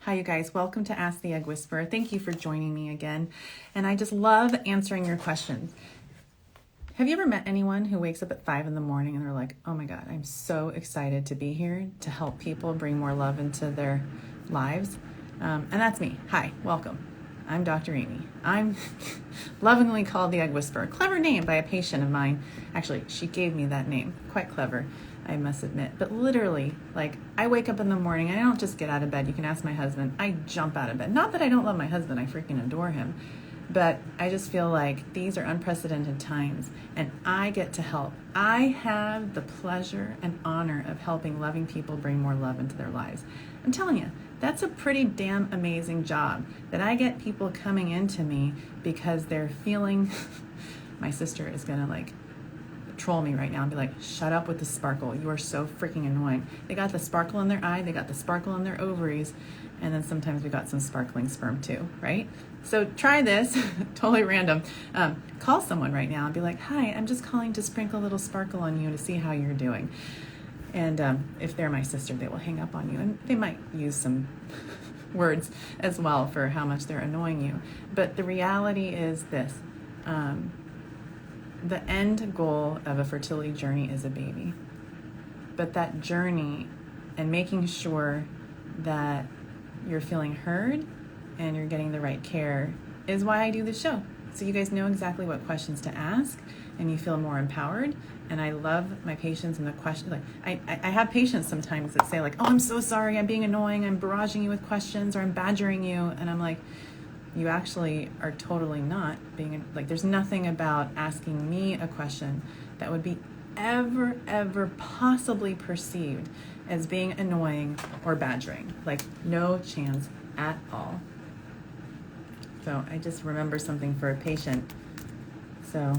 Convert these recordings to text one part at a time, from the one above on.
Hi, you guys. Welcome to Ask the Egg Whisperer. Thank you for joining me again. And I just love answering your questions. Have you ever met anyone who wakes up at 5 in the morning and they're like, oh my God, I'm so excited to be here to help people bring more love into their lives? And that's me. Hi, welcome. I'm Dr. Aimee. I'm lovingly called the Egg Whisperer. Clever name by a patient of mine. Actually, she gave me that name. Quite clever, I must admit. But literally, like, I wake up in the morning and I don't just get out of bed. You can ask my husband. I jump out of bed. Not that I don't love my husband. I freaking adore him. But I just feel like these are unprecedented times and I get to help. I have the pleasure and honor of helping loving people bring more love into their lives. I'm telling you, that's a pretty damn amazing job that I get people coming into me because they're feeling, my sister is gonna like troll me right now and be like, shut up with the sparkle. You are so freaking annoying. They got the sparkle in their eye, they got the sparkle in their ovaries, and then sometimes we got some sparkling sperm too, right? So try this, totally random. Call someone right now and be like, hi, I'm just calling to sprinkle a little sparkle on you to see how you're doing. And if they're my sister, they will hang up on you. And they might use some words as well for how much they're annoying you. But the reality is this. The end goal of a fertility journey is a baby. But that journey and making sure that you're feeling heard and you're getting the right care is why I do this show. So you guys know exactly what questions to ask and you feel more empowered. And I love my patients and the questions. Like I have patients sometimes that say like, oh, I'm so sorry, I'm being annoying, I'm barraging you with questions, or I'm badgering you. And I'm like, you actually are totally not being, like, there's nothing about asking me a question that would be ever possibly perceived as being annoying or badgering. Like, no chance at all. So I just remember something for a patient. So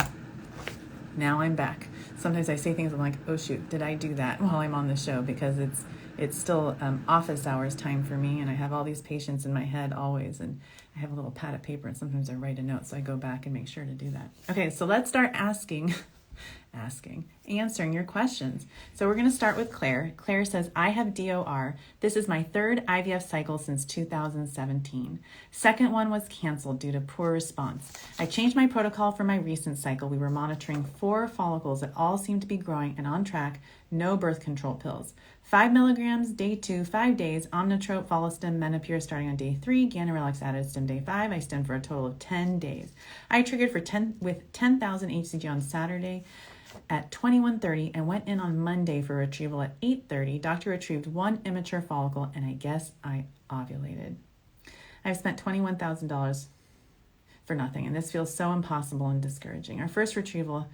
now I'm back. Sometimes I say things, I'm like, oh shoot, did I do that while I'm on the show? Because it's still office hours time for me, and I have all these patients in my head always, and I have a little pad of paper, and sometimes I write a note, so I go back and make sure to do that. Okay, so let's start answering your questions. So we're going to start with Claire. Claire says, I have DOR. This is my third IVF cycle since 2017. Second one was canceled due to poor response. I changed my protocol for my recent cycle. We were monitoring 4 follicles that all seemed to be growing and on track. No birth control pills. 5 milligrams, day 2, 5 days, Omnitrope, Follistim, Menopur starting on day 3, Ganirelix added stim day 5. I stemmed for a total of 10 days. I triggered with 10,000 HCG on Saturday at 21:30 and went in on Monday for retrieval at 8:30. Doctor retrieved 1 immature follicle, and I guess I ovulated. I've spent $21,000 for nothing, and this feels so impossible and discouraging. Our first retrieval,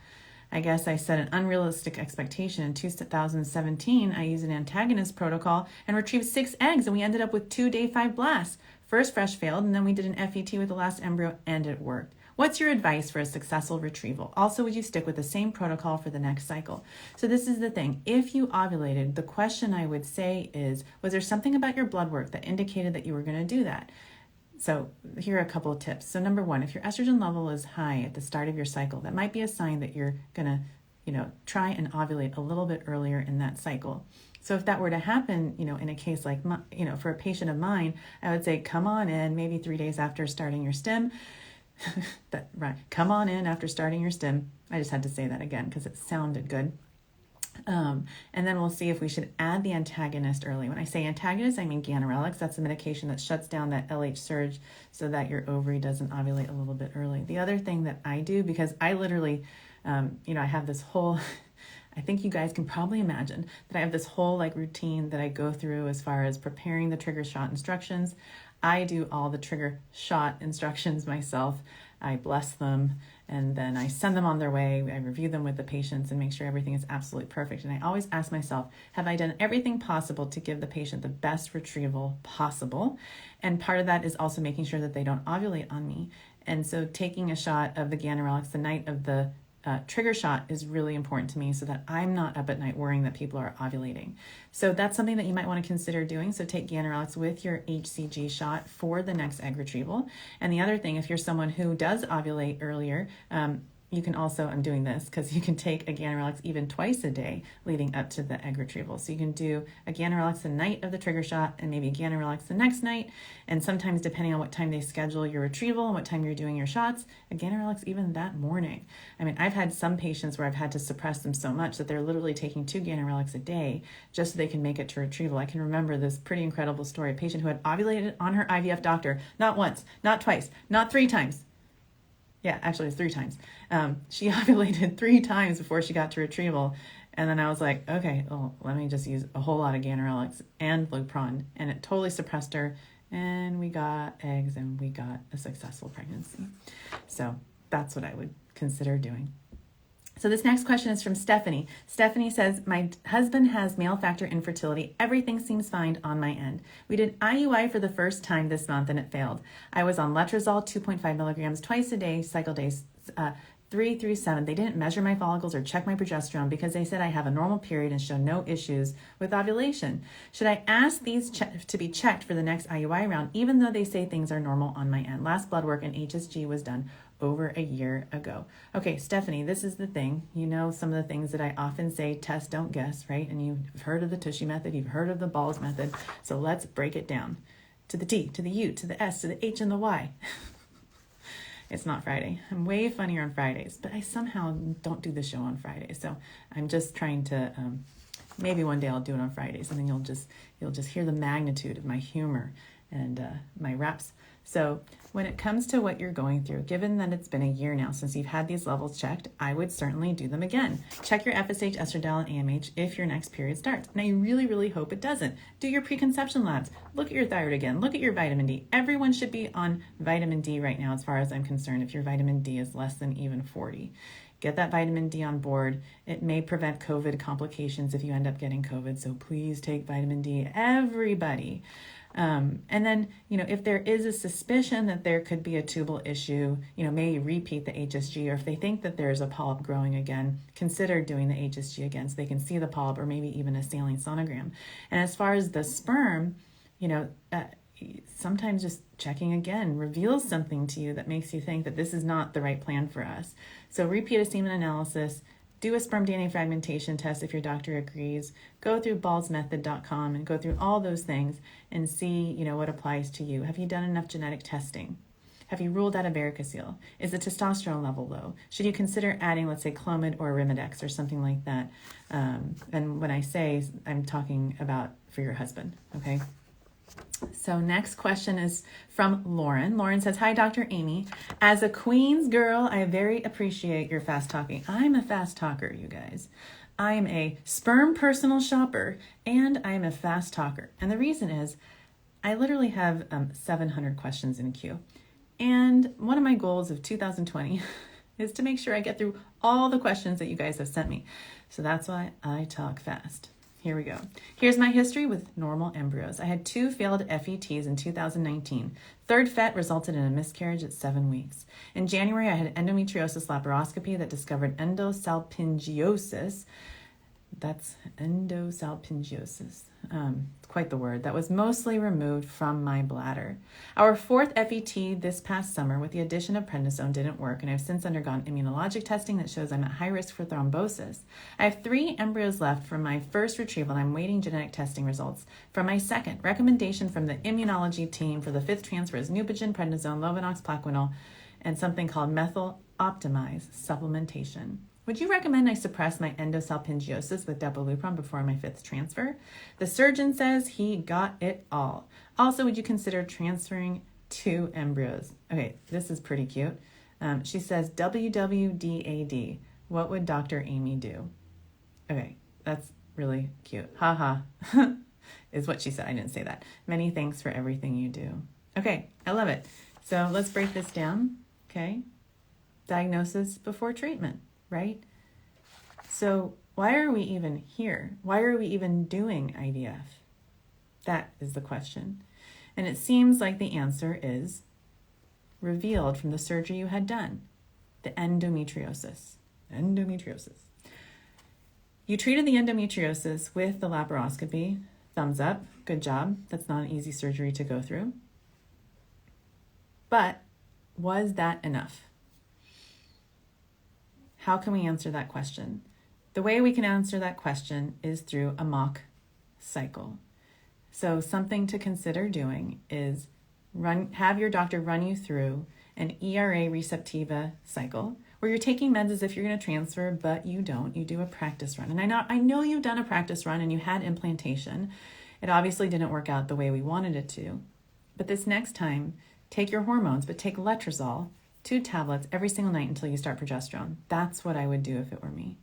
I guess I set an unrealistic expectation. In 2017, I used an antagonist protocol and retrieved 6 eggs, and we ended up with 2 day 5 blasts. First fresh failed, and then we did an FET with the last embryo, and it worked. What's your advice for a successful retrieval? Also, would you stick with the same protocol for the next cycle? So this is the thing. If you ovulated, the question I would say is, was there something about your blood work that indicated that you were going to do that? So here are a couple of tips. So number 1, if your estrogen level is high at the start of your cycle, that might be a sign that you're going to, try and ovulate a little bit earlier in that cycle. So if that were to happen, in a case like, for a patient of mine, I would say, come on in maybe 3 days after starting your stim. Right. Come on in after starting your stim. I just had to say that again because it sounded good. And then we'll see if we should add the antagonist early. When I say antagonist, I mean Ganirelix. That's the medication that shuts down that LH surge so that your ovary doesn't ovulate a little bit early. The other thing that I do, because I literally, I have this whole, I think you guys can probably imagine that I have this whole routine that I go through as far as preparing the trigger shot instructions. I do all the trigger shot instructions myself. I bless them, and then I send them on their way. I review them with the patients and make sure everything is absolutely perfect. And I always ask myself, have I done everything possible to give the patient the best retrieval possible? And part of that is also making sure that they don't ovulate on me. And so taking a shot of the Ganirelix the night of the trigger shot is really important to me so that I'm not up at night worrying that people are ovulating. So that's something that you might want to consider doing. So take Ganirelix with your HCG shot for the next egg retrieval. And the other thing, if you're someone who does ovulate earlier, you can also, I'm doing this because you can take a ganirelix even twice a day leading up to the egg retrieval. So you can do a ganirelix the night of the trigger shot and maybe a ganirelix the next night. And sometimes depending on what time they schedule your retrieval and what time you're doing your shots, a ganirelix even that morning. I mean, I've had some patients where I've had to suppress them so much that they're literally taking 2 ganirelix a day just so they can make it to retrieval. I can remember this pretty incredible story. A patient who had ovulated on her IVF doctor, not once, not twice, not 3 times. Yeah, actually it was 3 times. She ovulated 3 times before she got to retrieval. And then I was like, okay, well, let me just use a whole lot of ganirelix and Lupron. And it totally suppressed her. And we got eggs and we got a successful pregnancy. So that's what I would consider doing. So this next question is from Stephanie. Stephanie says, my husband has male factor infertility. Everything seems fine on my end. We did IUI for the first time this month and it failed. I was on letrozole 2.5 milligrams twice a day, cycle days 3 through 7. They didn't measure my follicles or check my progesterone because they said I have a normal period and show no issues with ovulation. Should I ask these to be checked for the next IUI round, even though they say things are normal on my end? Last blood work and HSG was done over a year ago. Okay, Stephanie, this is the thing. You know some of the things that I often say, test, don't guess, right? And you've heard of the Tushy method, you've heard of the balls method. So let's break it down to the T, to the U, to the S, to the H, and the Y. It's not Friday. I'm way funnier on Fridays, but I somehow don't do the show on Fridays. So I'm just trying to, maybe one day I'll do it on Fridays and then you'll just hear the magnitude of my humor and my reps. So when it comes to what you're going through, given that it's been a year now since you've had these levels checked, I would certainly do them again. Check your FSH, estradiol, and AMH if your next period starts. And I really, really hope it doesn't. Do your preconception labs. Look at your thyroid again. Look at your vitamin D. Everyone should be on vitamin D right now as far as I'm concerned if your vitamin D is less than even 40. Get that vitamin D on board. It may prevent COVID complications if you end up getting COVID. So please take vitamin D, everybody. And then, if there is a suspicion that there could be a tubal issue, may repeat the HSG, or if they think that there's a polyp growing again, consider doing the HSG again so they can see the polyp, or maybe even a saline sonogram. And as far as the sperm, sometimes just checking again reveals something to you that makes you think that this is not the right plan for us. So repeat a semen analysis. Do a sperm DNA fragmentation test if your doctor agrees. Go through ballsmethod.com and go through all those things and see, what applies to you. Have you done enough genetic testing? Have you ruled out a varicocele? Is the testosterone level low? Should you consider adding, let's say, Clomid or Arimidex or something like that? And when I say, I'm talking about for your husband, okay? So next question is from Lauren. Lauren says, hi, Dr. Aimee. As a Queens girl, I very appreciate your fast talking. I'm a fast talker, you guys. I'm a sperm personal shopper and I'm a fast talker. And the reason is I literally have 700 questions in queue. And one of my goals of 2020 is to make sure I get through all the questions that you guys have sent me. So that's why I talk fast. Here we go. Here's my history with normal embryos. I had 2 failed FETs in 2019. Third FET resulted in a miscarriage at 7 weeks. In January, I had endometriosis laparoscopy that discovered endosalpingiosis. That's endosalpingiosis. Quite the word. That was mostly removed from my bladder. Our 4th FET this past summer with the addition of prednisone didn't work, and I've since undergone immunologic testing that shows I'm at high risk for thrombosis. I have 3 embryos left from my first retrieval, and I'm waiting genetic testing results. From my second, recommendation from the immunology team for the 5th transfer is Neupogen, prednisone, Lovenox, Plaquenil, and something called methyl optimized supplementation. Would you recommend I suppress my endosalpingiosis with Depolupron before my 5th transfer? The surgeon says he got it all. Also, would you consider transferring 2 embryos? Okay, this is pretty cute. She says, WWDAD, what would Dr. Aimee do? Okay, that's really cute. Haha, is what she said. I didn't say that. Many thanks for everything you do. Okay, I love it. So let's break this down, okay? Diagnosis before treatment. Right? So why are we even here? Why are we even doing IVF? That is the question. And it seems like the answer is revealed from the surgery you had done, the endometriosis. Endometriosis. You treated the endometriosis with the laparoscopy. Thumbs up. Good job. That's not an easy surgery to go through. But was that enough? How can we answer that question? The way we can answer that question is through a mock cycle. So something to consider doing is have your doctor run you through an ERA receptiva cycle where you're taking meds as if you're going to transfer, but you don't. You do a practice run. And I know you've done a practice run and you had implantation. It obviously didn't work out the way we wanted it to. But this next time, take your hormones, but take letrozole, 2 tablets every single night until you start progesterone. That's what I would do if it were me.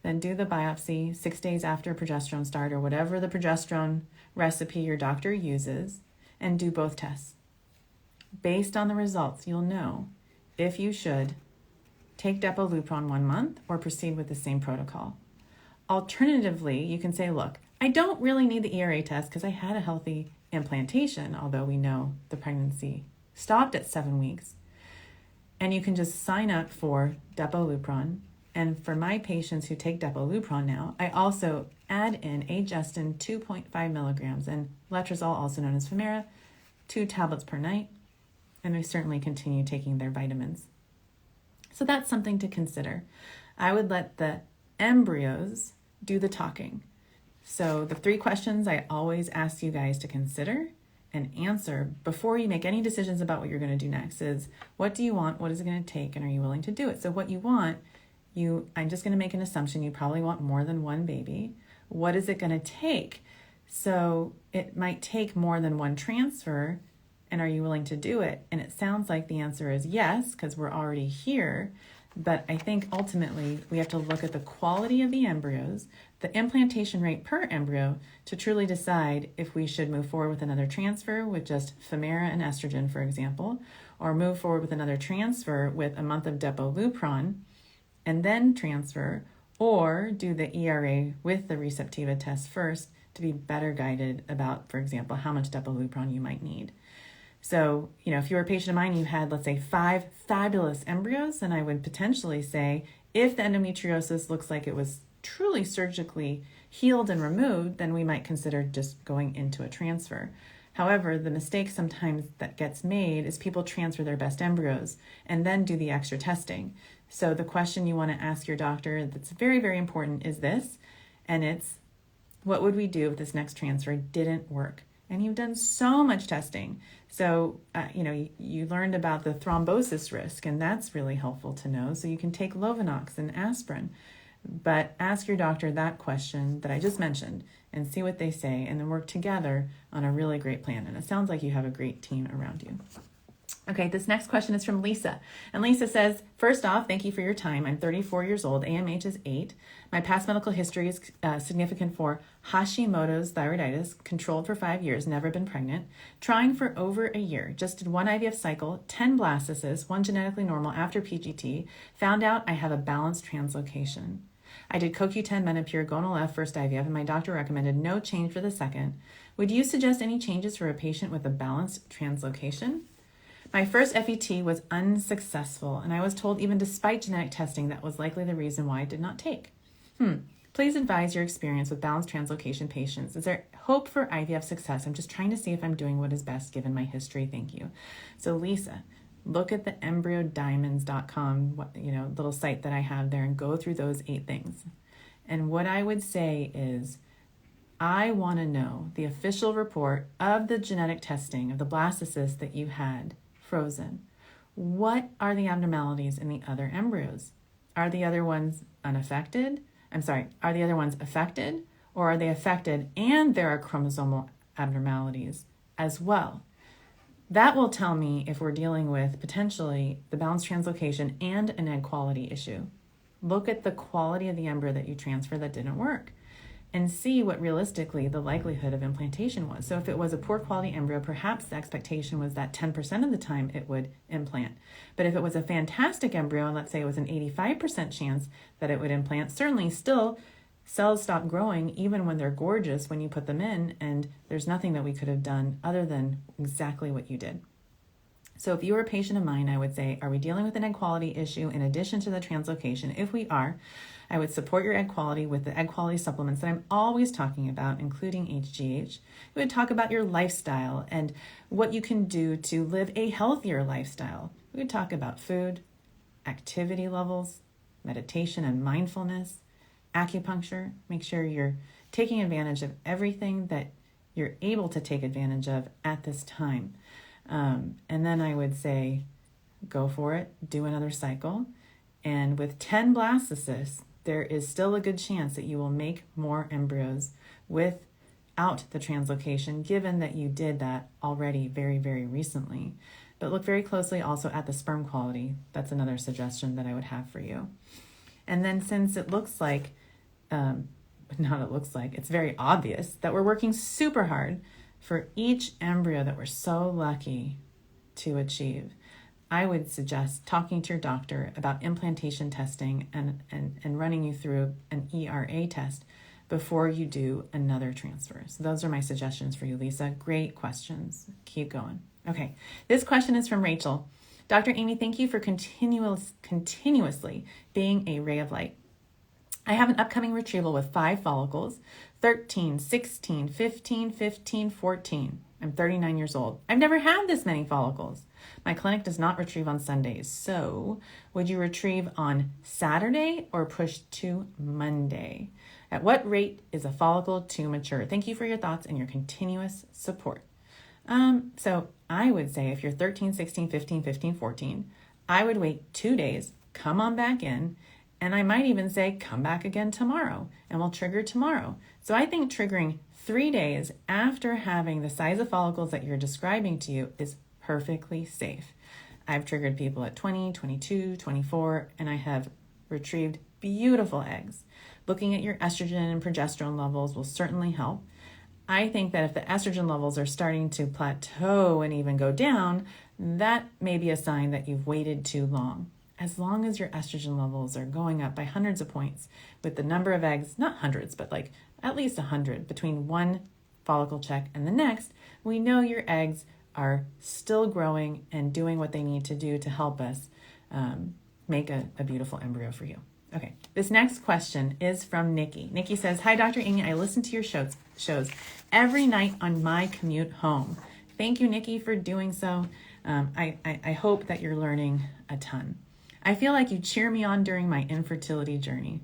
Then do the biopsy 6 days after progesterone start or whatever the progesterone recipe your doctor uses, and do both tests. Based on the results, you'll know if you should take Depolupron 1 month or proceed with the same protocol. Alternatively, you can say, look, I don't really need the ERA test because I had a healthy implantation, although we know the pregnancy stopped at 7 weeks. And you can just sign up for Depolupron. And for my patients who take Depolupron now, I also add in agestin 2.5 milligrams and letrozole, also known as Femera, 2 tablets per night. And I certainly continue taking their vitamins. So that's something to consider. I would let the embryos do the talking. So the 3 questions I always ask you guys to consider and answer before you make any decisions about what you're going to do next is, what do you want? What is it going to take? And are you willing to do it? So what you want, I'm just going to make an assumption you probably want more than 1 baby. What is it going to take? So it might take more than 1 transfer. And are you willing to do it? And it sounds like the answer is yes, because we're already here. But I think ultimately we have to look at the quality of the embryos, the implantation rate per embryo, to truly decide if we should move forward with another transfer with just Femera and estrogen, for example, or move forward with another transfer with a month of Depolupron and then transfer, or do the ERA with the receptiva test first to be better guided about, for example, how much Depolupron you might need. So, if you were a patient of mine, you had, let's say, 5 fabulous embryos, then I would potentially say, if the endometriosis looks like it was truly surgically healed and removed, then we might consider just going into a transfer. However, the mistake sometimes that gets made is people transfer their best embryos and then do the extra testing. So the question you want to ask your doctor that's very, very important is this, and it's, what would we do if this next transfer didn't work? And you've done so much testing. So, you learned about the thrombosis risk, and that's really helpful to know. So you can take Lovenox and aspirin, but ask your doctor that question that I just mentioned and see what they say, and then work together on a really great plan. And it sounds like you have a great team around you. Okay, this next question is from Lisa. And Lisa says, first off, thank you for your time. I'm 34 years old. AMH is 8. My past medical history is significant for Hashimoto's thyroiditis, controlled for 5 years, never been pregnant, trying for over a year, just did 1 IVF cycle, 10 blastocysts, 1 genetically normal after PGT, found out I have a balanced translocation. I did CoQ10, Menopur, Gonal F first IVF, and my doctor recommended no change for the second. Would you suggest any changes for a patient with a balanced translocation? My first FET was unsuccessful, and I was told even despite genetic testing that was likely the reason why it did not take. Please advise your experience with balanced translocation patients. Is there hope for IVF success? I'm just trying to see if I'm doing what is best given my history. Thank you. So Lisa, look at the embryodiamonds.com, little site that I have there, and go through those 8 things. And what I would say is, I want to know the official report of the genetic testing of the blastocysts that you had frozen. What are the abnormalities in the other embryos? Are the other ones unaffected? Are the other ones affected, or are they affected and there are chromosomal abnormalities as well? That will tell me if we're dealing with potentially the balanced translocation and an egg quality issue. Look at the quality of the embryo that you transferred that didn't work and see what realistically the likelihood of implantation was. So if it was a poor quality embryo, perhaps the expectation was that 10% of the time it would implant. But if it was a fantastic embryo, and let's say it was an 85% chance that it would implant, certainly still cells stop growing even when they're gorgeous when you put them in, and there's nothing that we could have done other than exactly what you did. So if you were a patient of mine, I would say, are we dealing with an egg quality issue in addition to the translocation? If we are, I would support your egg quality with the egg quality supplements that I'm always talking about, including HGH. We would talk about your lifestyle and what you can do to live a healthier lifestyle. We would talk about food, activity levels, meditation and mindfulness, acupuncture. Make sure you're taking advantage of everything that you're able to take advantage of at this time. And then I would say, go for it, do another cycle. And with 10 blastocysts, there is still a good chance that you will make more embryos without the translocation, given that you did that already very, very recently. But look very closely also at the sperm quality. That's another suggestion that I would have for you. And then since it looks like, it's very obvious that we're working super hard for each embryo that we're so lucky to achieve, I would suggest talking to your doctor about implantation testing and running you through an ERA test before you do another transfer. So those are my suggestions for you, Lisa. Great questions. Keep going. Okay, this question is from Rachel. Dr. Aimee, thank you for continuously being a ray of light. I have an upcoming retrieval with 5 follicles, 13, 16, 15, 15, 14. I'm 39 years old. I've never had this many follicles. My clinic does not retrieve on Sundays. So would you retrieve on Saturday or push to Monday? At what rate is a follicle to mature? Thank you for your thoughts and your continuous support. So I would say if you're 13, 16, 15, 15, 14, I would wait 2 days, come on back in, and I might even say, come back again tomorrow, and we'll trigger tomorrow. So I think triggering 3 days after having the size of follicles that you're describing to you is perfectly safe. I've triggered people at 20, 22, 24, and I have retrieved beautiful eggs. Looking at your estrogen and progesterone levels will certainly help. I think that if the estrogen levels are starting to plateau and even go down, that may be a sign that you've waited too long. As long as your estrogen levels are going up by hundreds of points with the number of eggs, not hundreds, but like at least 100 between one follicle check and the next, we know your eggs are still growing and doing what they need to do to help us make a beautiful embryo for you. Okay, this next question is from Nikki. Nikki says, hi, Dr. Aimee. I listen to your shows every night on my commute home. Thank you, Nikki, for doing so. I hope that you're learning a ton. I feel like you cheer me on during my infertility journey.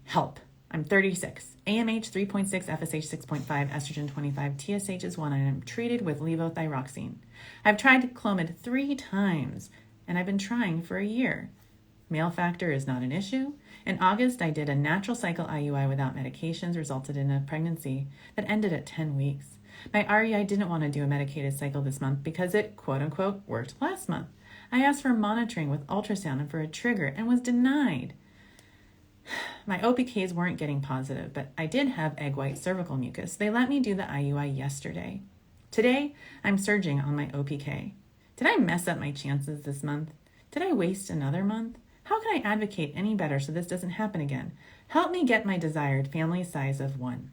Help. I'm 36. AMH 3.6, FSH 6.5, estrogen 25, TSH is 1, and I'm treated with levothyroxine. I've tried Clomid 3 times, and I've been trying for a year. Male factor is not an issue. In August, I did a natural cycle IUI without medications, resulted in a pregnancy that ended at 10 weeks. My REI didn't want to do a medicated cycle this month because it, quote unquote, worked last month. I asked for monitoring with ultrasound and for a trigger and was denied. My OPKs weren't getting positive, but I did have egg white cervical mucus. They let me do the IUI yesterday. Today, I'm surging on my OPK. Did I mess up my chances this month? Did I waste another month? How can I advocate any better so this doesn't happen again? Help me get my desired family size of 1.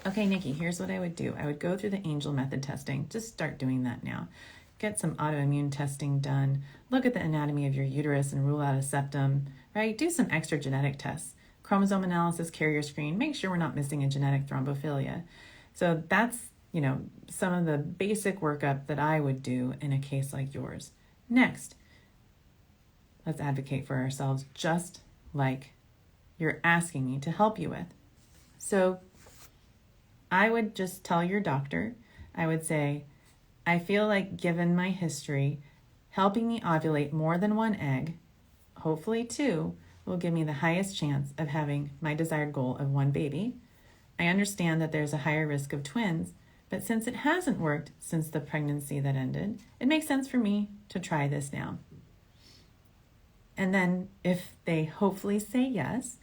Okay, Nikki, here's what I would do. I would go through the Angel method testing. Just start doing that now. Get some autoimmune testing done. Look at the anatomy of your uterus and rule out a septum, right? Do some extra genetic tests. Chromosome analysis, carrier screen. Make sure we're not missing a genetic thrombophilia. So that's, some of the basic workup that I would do in a case like yours. Next, let's advocate for ourselves just like you're asking me to help you with. So I would just tell your doctor, I would say, I feel like given my history, helping me ovulate more than 1 egg, hopefully 2, will give me the highest chance of having my desired goal of 1 baby. I understand that there's a higher risk of twins, but since it hasn't worked since the pregnancy that ended, it makes sense for me to try this now. And then if they hopefully say yes,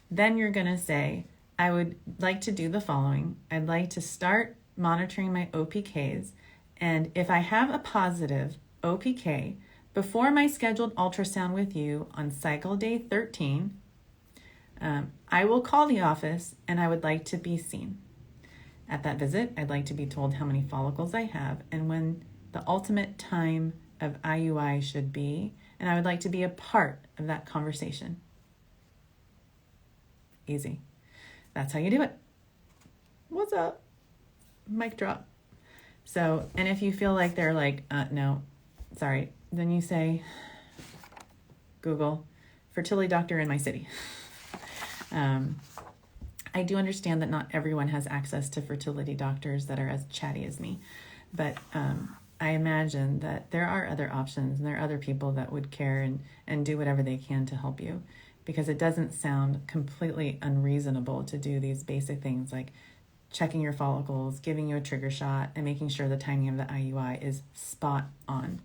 then you're going to say, I would like to do the following. I'd like to start monitoring my OPKs. And if I have a positive OPK before my scheduled ultrasound with you on cycle day 13, I will call the office and I would like to be seen. At that visit, I'd like to be told how many follicles I have and when the ultimate time of IUI should be, and I would like to be a part of that conversation. Easy. That's how you do it. What's up? Mic drop. So, and if you feel like they're like, no, sorry, then you say, Google, fertility doctor in my city. I do understand that not everyone has access to fertility doctors that are as chatty as me, but I imagine that there are other options and there are other people that would care and do whatever they can to help you, because it doesn't sound completely unreasonable to do these basic things like checking your follicles, giving you a trigger shot, and making sure the timing of the IUI is spot on.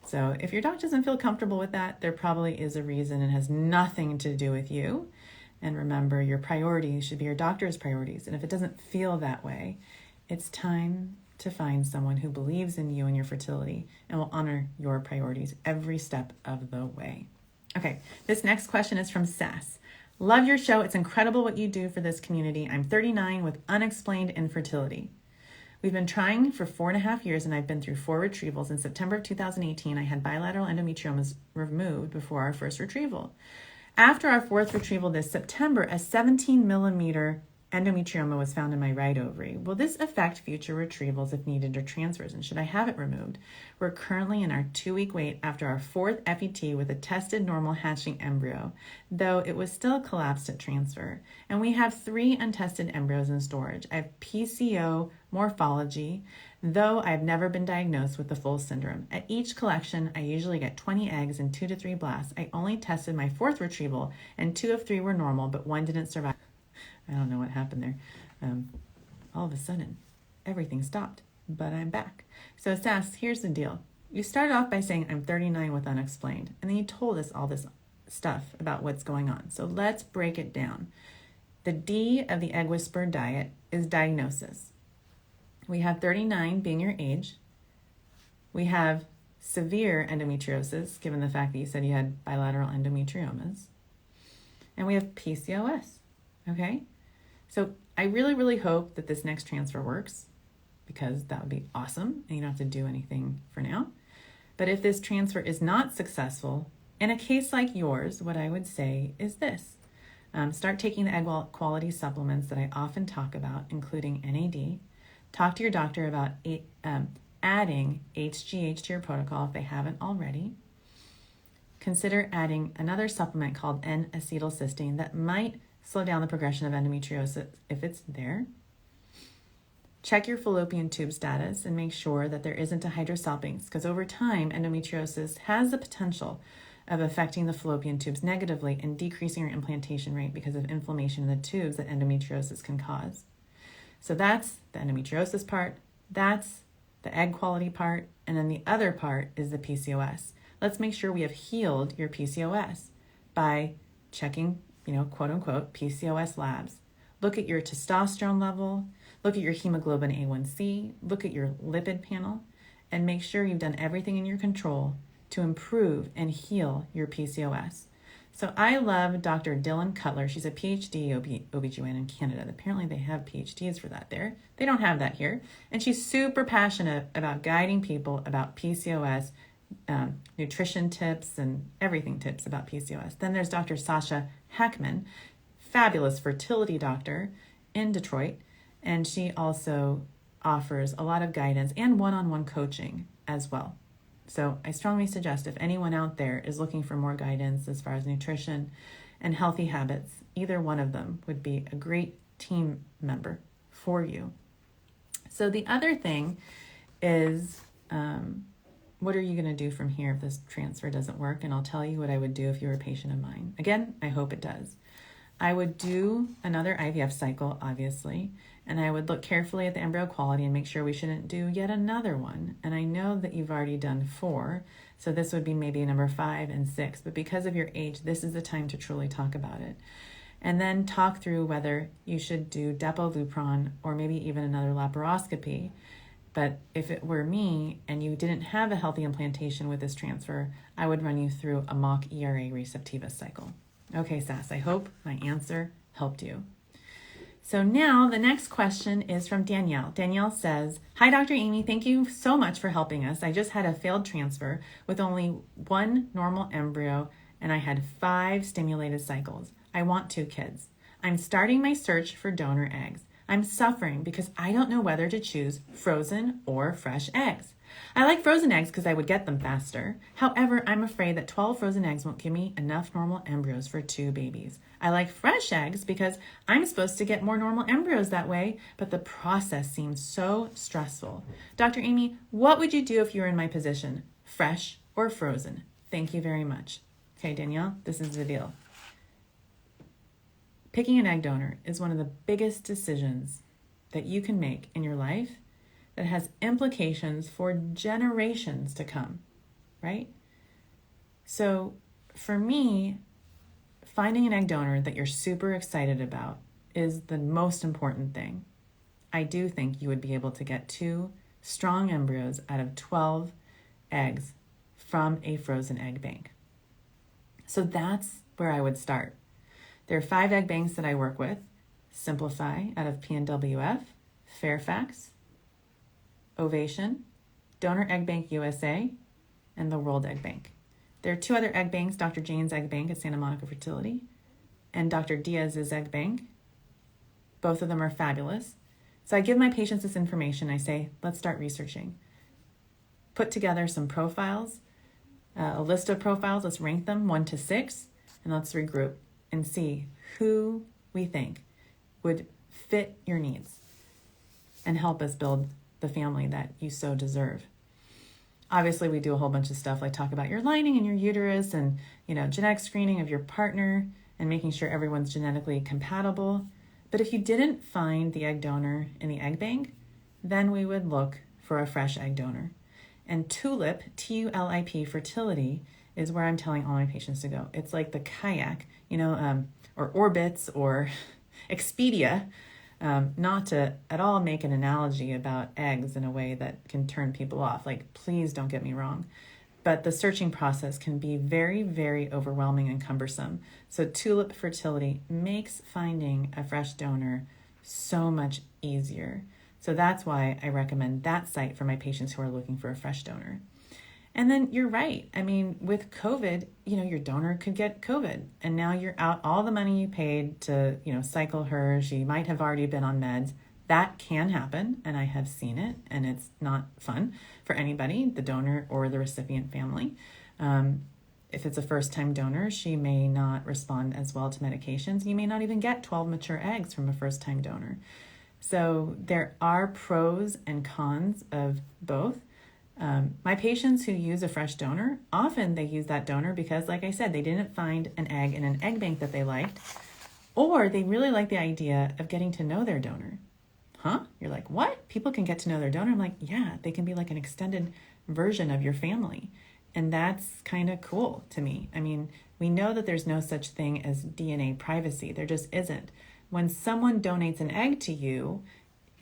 So if your doc doesn't feel comfortable with that, there probably is a reason and has nothing to do with you. And remember, your priorities should be your doctor's priorities. And if it doesn't feel that way, it's time to find someone who believes in you and your fertility and will honor your priorities every step of the way. Okay, this next question is from Sass. Love your show. It's incredible what you do for this community. I'm 39 with unexplained infertility. We've been trying for 4.5 years and I've been through 4 retrievals. In September of 2018, I had bilateral endometriomas removed before our first retrieval. After our 4th retrieval this September, a 17 millimeter endometrioma was found in my right ovary. Will this affect future retrievals if needed or transfers, and should I have it removed? We're currently in our 2-week wait after our 4th FET with a tested normal hatching embryo, though it was still collapsed at transfer. And we have 3 untested embryos in storage. I have PCO morphology, though I've never been diagnosed with the full syndrome. At each collection, I usually get 20 eggs and 2 to 3 blasts. I only tested my 4th retrieval, and 2 of 3 were normal, but 1 didn't survive. I don't know what happened there. All of a sudden, everything stopped, but I'm back. So Sass, here's the deal. You started off by saying I'm 39 with unexplained, and then you told us all this stuff about what's going on. So let's break it down. The D of the Egg Whisperer diet is diagnosis. We have 39 being your age. We have severe endometriosis, given the fact that you said you had bilateral endometriomas. And we have PCOS, okay? So I really, really hope that this next transfer works, because that would be awesome and you don't have to do anything for now. But if this transfer is not successful, in a case like yours, what I would say is this. Start taking the egg quality supplements that I often talk about, including NAD. Talk to your doctor about adding HGH to your protocol if they haven't already. Consider adding another supplement called N-acetylcysteine that might slow down the progression of endometriosis if it's there. Check your fallopian tube status and make sure that there isn't a hydrosalpinx, because over time, endometriosis has the potential of affecting the fallopian tubes negatively and decreasing your implantation rate because of inflammation in the tubes that endometriosis can cause. So that's the endometriosis part, that's the egg quality part, and then the other part is the PCOS. Let's make sure we have healed your PCOS by checking, quote unquote, PCOS labs. Look at your testosterone level, look at your hemoglobin A1C, look at your lipid panel, and make sure you've done everything in your control to improve and heal your PCOS. So I love Dr. Dylan Cutler. She's a PhD OBGYN in Canada. Apparently they have PhDs for that there. They don't have that here. And she's super passionate about guiding people about PCOS, nutrition tips and everything tips about PCOS. Then there's Dr. Sasha Heckman, fabulous fertility doctor in Detroit. And she also offers a lot of guidance and one-on-one coaching as well. So I strongly suggest if anyone out there is looking for more guidance as far as nutrition and healthy habits, either one of them would be a great team member for you. So the other thing is, what are you going to do from here if this transfer doesn't work? And I'll tell you what I would do if you were a patient of mine. Again, I hope it does. I would do another IVF cycle, obviously, and I would look carefully at the embryo quality and make sure we shouldn't do yet another one. And I know that you've already done 4, so this would be maybe number 5 and 6, but because of your age, this is the time to truly talk about it. And then talk through whether you should do Depo-Lupron or maybe even another laparoscopy. But if it were me and you didn't have a healthy implantation with this transfer, I would run you through a mock ERA receptivus cycle. Okay, Sass, I hope my answer helped you. So now the next question is from Danielle. Danielle says, "Hi, Dr. Aimee. Thank you so much for helping us. I just had a failed transfer with only 1 normal embryo and I had 5 stimulated cycles. I want 2 kids. I'm starting my search for donor eggs. I'm suffering because I don't know whether to choose frozen or fresh eggs. I like frozen eggs because I would get them faster. However, I'm afraid that 12 frozen eggs won't give me enough normal embryos for 2 babies. I like fresh eggs because I'm supposed to get more normal embryos that way, but the process seems so stressful. Dr. Aimee, what would you do if you were in my position? Fresh or frozen? Thank you very much. Okay, Danielle, this is the deal. Picking an egg donor is one of the biggest decisions that you can make in your life that has implications for generations to come, right? So for me, finding an egg donor that you're super excited about is the most important thing. I do think you would be able to get 2 strong embryos out of 12 eggs from a frozen egg bank. So that's where I would start. There are 5 egg banks that I work with: Simplify out of PNWF, Fairfax, Ovation, Donor Egg Bank USA, and the World Egg Bank. There are 2 other egg banks, Dr. Jane's Egg Bank at Santa Monica Fertility and Dr. Diaz's Egg Bank. Both of them are fabulous. So I give my patients this information. I say, let's start researching. Put together some profiles, a list of profiles. Let's rank them 1 to 6, and let's regroup and see who we think would fit your needs and help us build the family that you so deserve. Obviously, we do a whole bunch of stuff like talk about your lining and your uterus and, genetic screening of your partner and making sure everyone's genetically compatible. But if you didn't find the egg donor in the egg bank, then we would look for a fresh egg donor. And Tulip, T-U-L-I-P, fertility is where I'm telling all my patients to go. It's like the kayak, or Orbitz or Expedia, not to at all make an analogy about eggs in a way that can turn people off. Like, please don't get me wrong. But the searching process can be very, very overwhelming and cumbersome. So Tulip Fertility makes finding a fresh donor so much easier. So that's why I recommend that site for my patients who are looking for a fresh donor. And then you're right. I mean, with COVID, your donor could get COVID, and now you're out all the money you paid to, cycle her. She might have already been on meds. That can happen, and I have seen it, and it's not fun for anybody, the donor or the recipient family. If it's a first-time donor, she may not respond as well to medications. You may not even get 12 mature eggs from a first-time donor. So there are pros and cons of both. My patients who use a fresh donor, often they use that donor because, like I said, they didn't find an egg in an egg bank that they liked, or they really like the idea of getting to know their donor. Huh? You're like, what? People can get to know their donor? I'm like, yeah, they can be like an extended version of your family. And that's kind of cool to me. I mean, we know that there's no such thing as DNA privacy. There just isn't. When someone donates an egg to you,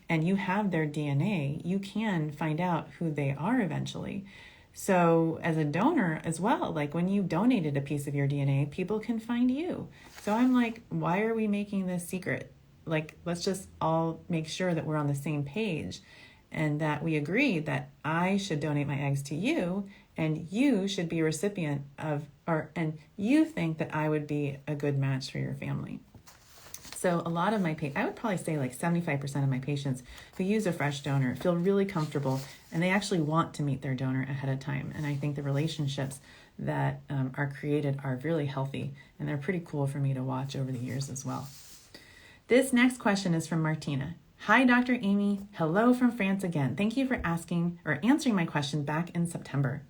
and you have their DNA, you can find out who they are eventually. So as a donor as well, like when you donated a piece of your DNA, people can find you. So I'm like, why are we making this secret? Like, let's just all make sure that we're on the same page and that we agree that I should donate my eggs to you and you should be a recipient of, and you think that I would be a good match for your family. So a lot of my patients, I would probably say like 75% of my patients who use a fresh donor feel really comfortable, and they actually want to meet their donor ahead of time. And I think the relationships that are created are really healthy, and they're pretty cool for me to watch over the years as well. This next question is from Martina. Hi, Dr. Aimee. Hello from France again. Thank you for asking or answering my question back in September.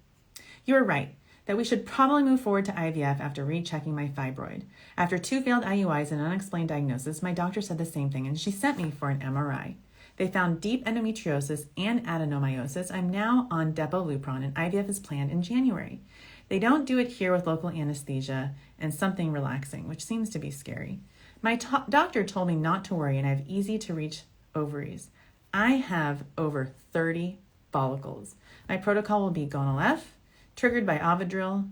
You are right that we should probably move forward to IVF after rechecking my fibroid. After 2 failed IUIs and unexplained diagnosis, my doctor said the same thing, and she sent me for an MRI. They found deep endometriosis and adenomyosis. I'm now on Depo-Lupron, and IVF is planned in January. They don't do it here with local anesthesia and something relaxing, which seems to be scary. My doctor told me not to worry, and I have easy-to-reach ovaries. I have over 30 follicles. My protocol will be Gonal F, triggered by Ovidril,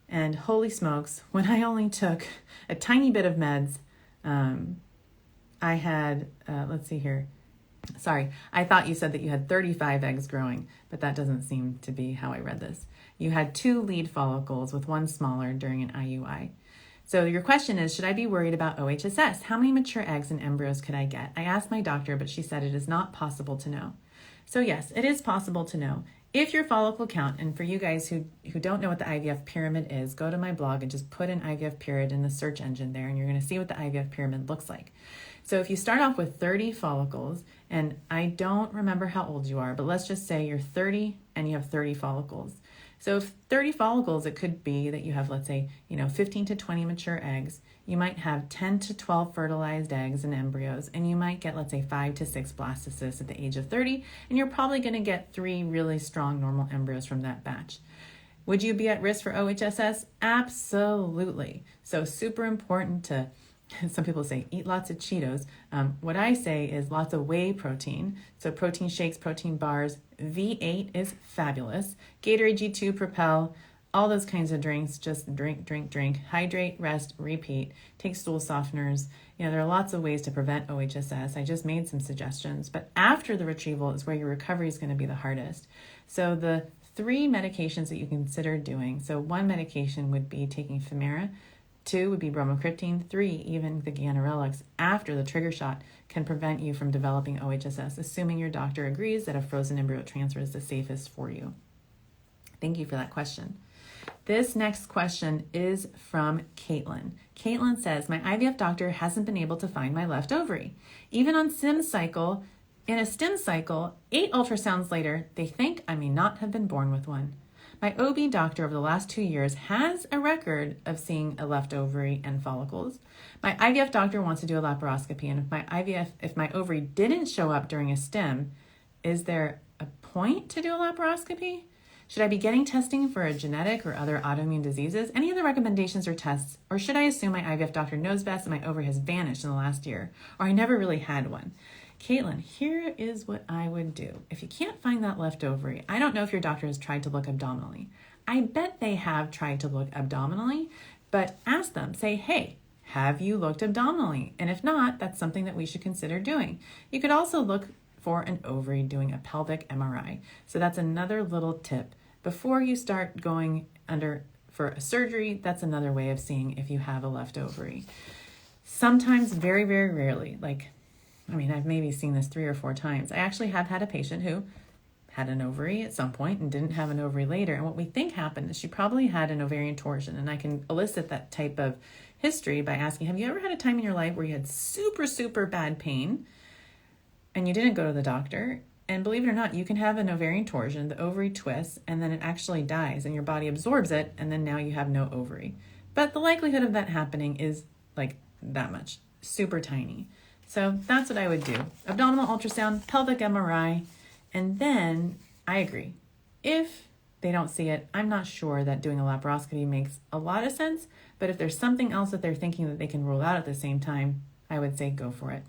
and holy smokes, when I only took a tiny bit of meds, I had, let's see here. Sorry, I thought you said that you had 35 eggs growing, but that doesn't seem to be how I read this. You had 2 lead follicles with 1 smaller during an IUI. So your question is, should I be worried about OHSS? How many mature eggs and embryos could I get? I asked my doctor, but she said it is not possible to know. So yes, it is possible to know. If your follicle count, and for you guys who don't know what the IVF pyramid is, go to my blog and just put in IVF pyramid in the search engine there, and you're going to see what the IVF pyramid looks like. So if you start off with 30 follicles, and I don't remember how old you are, but let's just say you're 30 and you have 30 follicles. So if 30 follicles, it could be that you have, let's say, 15 to 20 mature eggs. You might have 10 to 12 fertilized eggs and embryos, and you might get, let's say, 5 to 6 blastocysts at the age of 30, and you're probably going to get 3 really strong normal embryos from that batch. Would you be at risk for OHSS? Absolutely. So super important to, some people say, eat lots of Cheetos. What I say is lots of whey protein. So protein shakes, protein bars. V8 is fabulous. Gatorade G2, Propel, all those kinds of drinks. Just drink, drink, drink. Hydrate, rest, repeat. Take stool softeners. There are lots of ways to prevent OHSS. I just made some suggestions. But after the retrieval is where your recovery is going to be the hardest. So the 3 medications that you consider doing. So 1 medication would be taking Femara. 2 would be bromocriptine. 3, even the ganirelix after the trigger shot can prevent you from developing OHSS, assuming your doctor agrees that a frozen embryo transfer is the safest for you. Thank you for that question. This next question is from Caitlin. Caitlin says, my IVF doctor hasn't been able to find my left ovary. Even on in a stim cycle, 8 ultrasounds later, they think I may not have been born with one. My OB doctor over the last 2 years has a record of seeing a left ovary and follicles. My IVF doctor wants to do a laparoscopy, and if my ovary didn't show up during a stim, is there a point to do a laparoscopy? Should I be getting testing for a genetic or other autoimmune diseases? Any other recommendations or tests? Or should I assume my IVF doctor knows best and my ovary has vanished in the last year, or I never really had one? Caitlin, here is what I would do. If you can't find that left ovary, I don't know if your doctor has tried to look abdominally. I bet they have tried to look abdominally, but ask them, say, hey, have you looked abdominally? And if not, that's something that we should consider doing. You could also look for an ovary doing a pelvic MRI. So that's another little tip. Before you start going under for a surgery, that's another way of seeing if you have a left ovary. Sometimes, very, very rarely, I've maybe seen this 3 or 4 times. I actually have had a patient who had an ovary at some point and didn't have an ovary later. And what we think happened is she probably had an ovarian torsion. And I can elicit that type of history by asking, have you ever had a time in your life where you had super, super bad pain and you didn't go to the doctor? And believe it or not, you can have an ovarian torsion, the ovary twists, and then it actually dies and your body absorbs it, and then now you have no ovary. But the likelihood of that happening is like that much, super tiny. So that's what I would do. Abdominal ultrasound, pelvic MRI, and then I agree. If they don't see it, I'm not sure that doing a laparoscopy makes a lot of sense, but if there's something else that they're thinking that they can rule out at the same time, I would say go for it.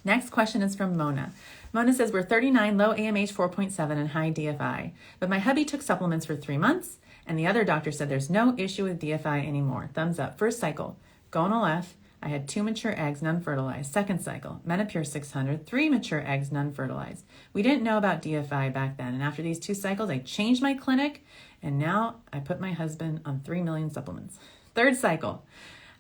Next question is from Mona. Mona says, we're 39, low AMH 4.7 and high DFI, but my hubby took supplements for 3 months and the other doctor said there's no issue with DFI anymore. Thumbs up. First cycle, gonal F. I had 2 mature eggs, none fertilized. Second cycle, Menopur 600, 3 mature eggs, none fertilized. We didn't know about DFI back then. And after these 2 cycles, I changed my clinic and now I put my husband on 3 million supplements. Third cycle,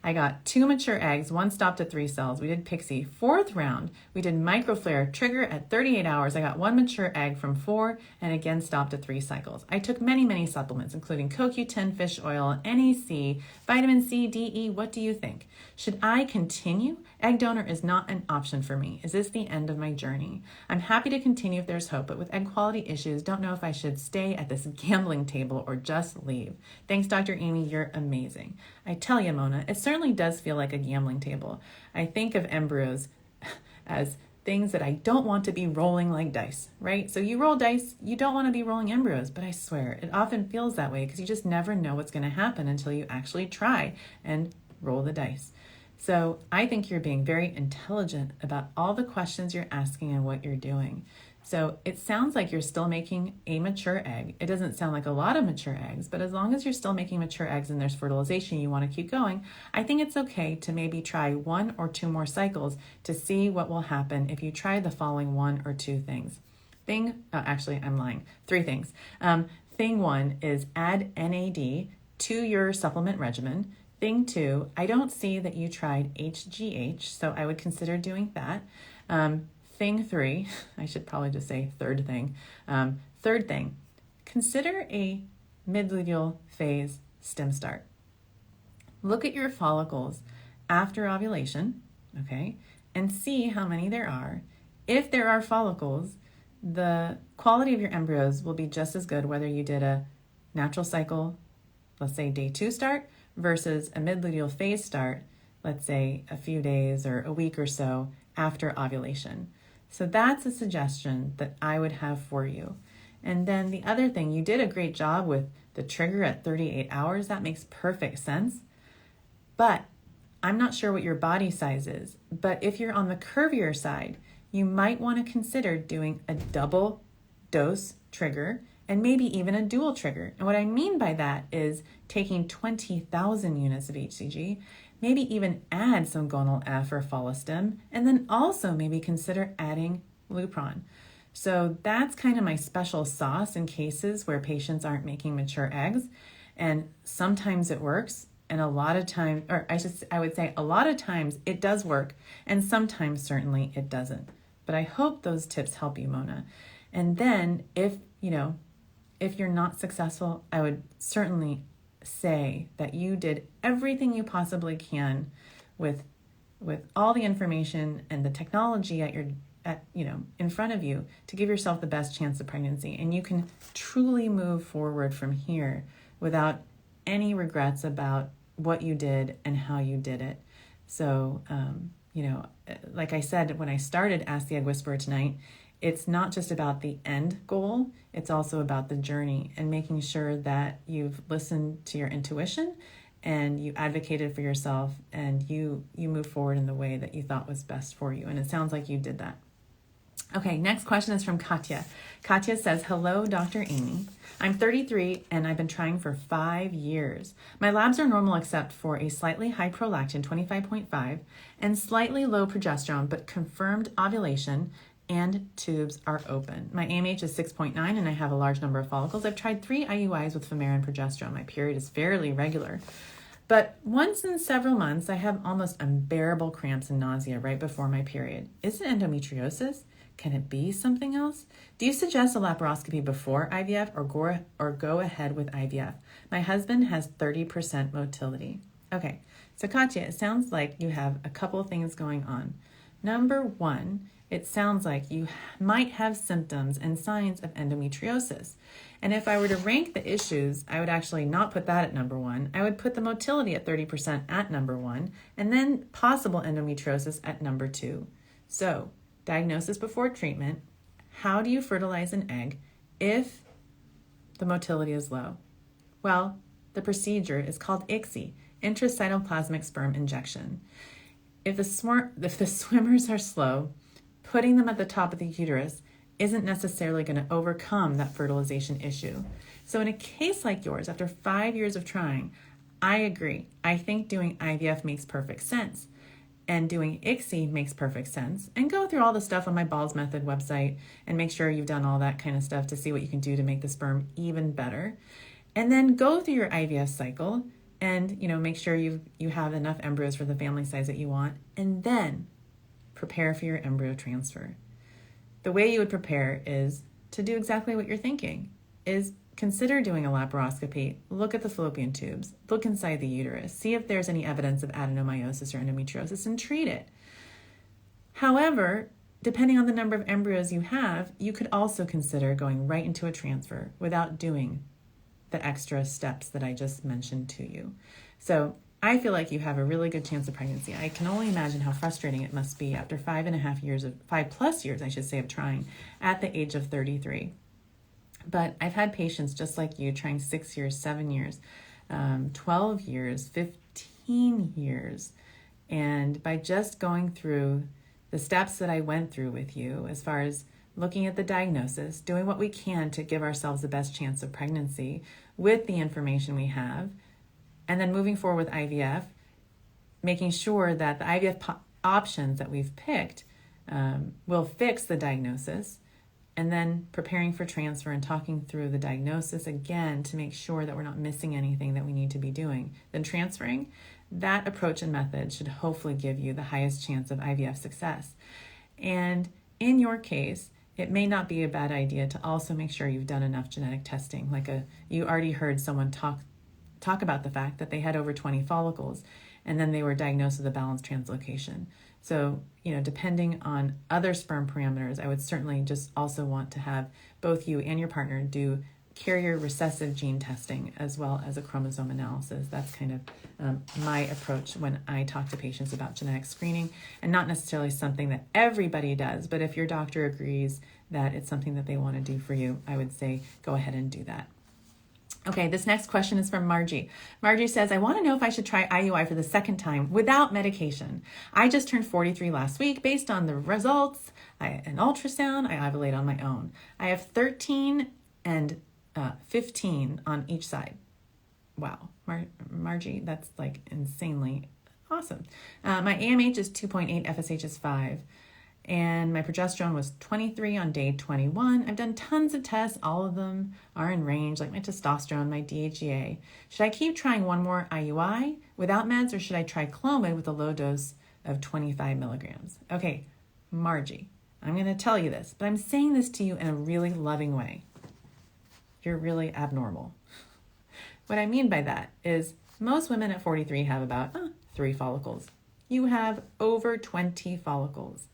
I got 2 mature eggs, 1 stopped at 3 cells. We did Pixie. 4th round, we did microflare, trigger at 38 hours. I got 1 mature egg from 4 and again stopped at 3 cycles. I took many, many supplements, including CoQ10, fish oil, NEC, vitamin C, D, E. What do you think? Should I continue? Egg donor is not an option for me. Is this the end of my journey? I'm happy to continue if there's hope, but with egg quality issues, don't know if I should stay at this gambling table or just leave. Thanks, Dr. Aimee. You're amazing. I tell you, Mona, it certainly does feel like a gambling table. I think of embryos as things that I don't want to be rolling like dice, right? So you roll dice, you don't want to be rolling embryos, but I swear it often feels that way because you just never know what's going to happen until you actually try and roll the dice. So I think you're being very intelligent about all the questions you're asking and what you're doing. So it sounds like you're still making a mature egg. It doesn't sound like a lot of mature eggs, but as long as you're still making mature eggs and there's fertilization, you want to keep going, I think it's okay to maybe try 1 or 2 more cycles to see what will happen if you try the following 1 or 2 things. I'm lying. 3 things. Thing 1 is add NAD to your supplement regimen. Thing 2, I don't see that you tried HGH, so I would consider doing that. Thing 3, I should probably just say third thing. Third thing, consider a mid-luteal phase stem start. Look at your follicles after ovulation, okay, and see how many there are. If there are follicles, the quality of your embryos will be just as good whether you did a natural cycle, let's say day 2 start, versus a mid-luteal phase start, let's say a few days or a week or so after ovulation. So that's a suggestion that I would have for you. And then the other thing, you did a great job with the trigger at 38 hours. That makes perfect sense. But I'm not sure what your body size is. But if you're on the curvier side, you might want to consider doing a double dose trigger and maybe even a dual trigger. And what I mean by that is taking 20,000 units of HCG, maybe even add some gonal F or follistim, and then also maybe consider adding Lupron. So that's kind of my special sauce in cases where patients aren't making mature eggs. And sometimes it works, and a lot of times, or I would say a lot of times it does work, and sometimes certainly it doesn't. But I hope those tips help you, Mona. And then if you're not successful, I would certainly say that you did everything you possibly can with all the information and the technology in front of you to give yourself the best chance of pregnancy. And you can truly move forward from here without any regrets about what you did and how you did it. So, like I said, when I started Ask the Egg Whisperer tonight, it's not just about the end goal, it's also about the journey and making sure that you've listened to your intuition and you advocated for yourself and you move forward in the way that you thought was best for you. And it sounds like you did that. Okay, next question is from Katya. Katya says, hello, Dr. Aimee. I'm 33 and I've been trying for 5 years. My labs are normal except for a slightly high prolactin, 25.5, and slightly low progesterone, but confirmed ovulation and tubes are open. My AMH is 6.9 and I have a large number of follicles. I've tried 3 IUIs with Femara and progesterone. My period is fairly regular. But once in several months, I have almost unbearable cramps and nausea right before my period. Is it endometriosis? Can it be something else? Do you suggest a laparoscopy before IVF or go ahead with IVF? My husband has 30% motility. Okay, so Katya, it sounds like you have a couple of things going on. Number 1, it sounds like you might have symptoms and signs of endometriosis. And if I were to rank the issues, I would actually not put that at number 1. I would put the motility at 30% at number 1, and then possible endometriosis at number 2. So, diagnosis before treatment. How do you fertilize an egg if the motility is low? Well, the procedure is called ICSI, intracytoplasmic sperm injection. If the swimmers are slow, putting them at the top of the uterus isn't necessarily going to overcome that fertilization issue. So in a case like yours, after 5 years of trying, I agree. I think doing IVF makes perfect sense. And doing ICSI makes perfect sense. And go through all the stuff on my Balls Method website and make sure you've done all that kind of stuff to see what you can do to make the sperm even better. And then go through your IVF cycle and make sure you have enough embryos for the family size that you want. And then prepare for your embryo transfer. The way you would prepare is to do exactly what you're thinking, is consider doing a laparoscopy, look at the fallopian tubes, look inside the uterus, see if there's any evidence of adenomyosis or endometriosis and treat it. However, depending on the number of embryos you have, you could also consider going right into a transfer without doing the extra steps that I just mentioned to you. So I feel like you have a really good chance of pregnancy. I can only imagine how frustrating it must be after 5+ years of trying at the age of 33. But I've had patients just like you trying 6 years, 7 years, 12 years, 15 years. And by just going through the steps that I went through with you, as far as looking at the diagnosis, doing what we can to give ourselves the best chance of pregnancy with the information we have, and then moving forward with IVF, making sure that the IVF options that we've picked will fix the diagnosis, and then preparing for transfer and talking through the diagnosis again to make sure that we're not missing anything that we need to be doing, then transferring, that approach and method should hopefully give you the highest chance of IVF success. And in your case, it may not be a bad idea to also make sure you've done enough genetic testing. You already heard someone talk about the fact that they had over 20 follicles, and then they were diagnosed with a balanced translocation. So, depending on other sperm parameters, I would certainly just also want to have both you and your partner do carrier recessive gene testing as well as a chromosome analysis. That's kind of my approach when I talk to patients about genetic screening, and not necessarily something that everybody does, but if your doctor agrees that it's something that they want to do for you, I would say go ahead and do that. Okay, this next question is from Margie. Margie says, I want to know if I should try IUI for the second time without medication. I just turned 43 last week. Based on the results, an ultrasound, I ovulate on my own. I have 13 and 15 on each side. Wow, Margie, that's insanely awesome. My AMH is 2.8, FSH is 5. And my progesterone was 23 on day 21. I've done tons of tests. All of them are in range, like my testosterone, my DHEA. Should I keep trying one more IUI without meds, or should I try Clomid with a low dose of 25 milligrams? Okay, Margie, I'm going to tell you this, but I'm saying this to you in a really loving way. You're really abnormal. What I mean by that is most women at 43 have about 3 follicles. You have over 20 follicles.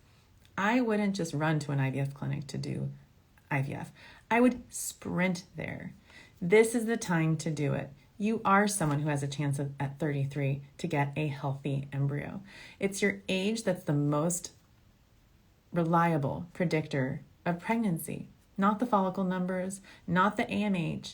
I wouldn't just run to an IVF clinic to do IVF. I would sprint there. This is the time to do it. You are someone who has a chance at 33 to get a healthy embryo. It's your age that's the most reliable predictor of pregnancy, not the follicle numbers, not the AMH.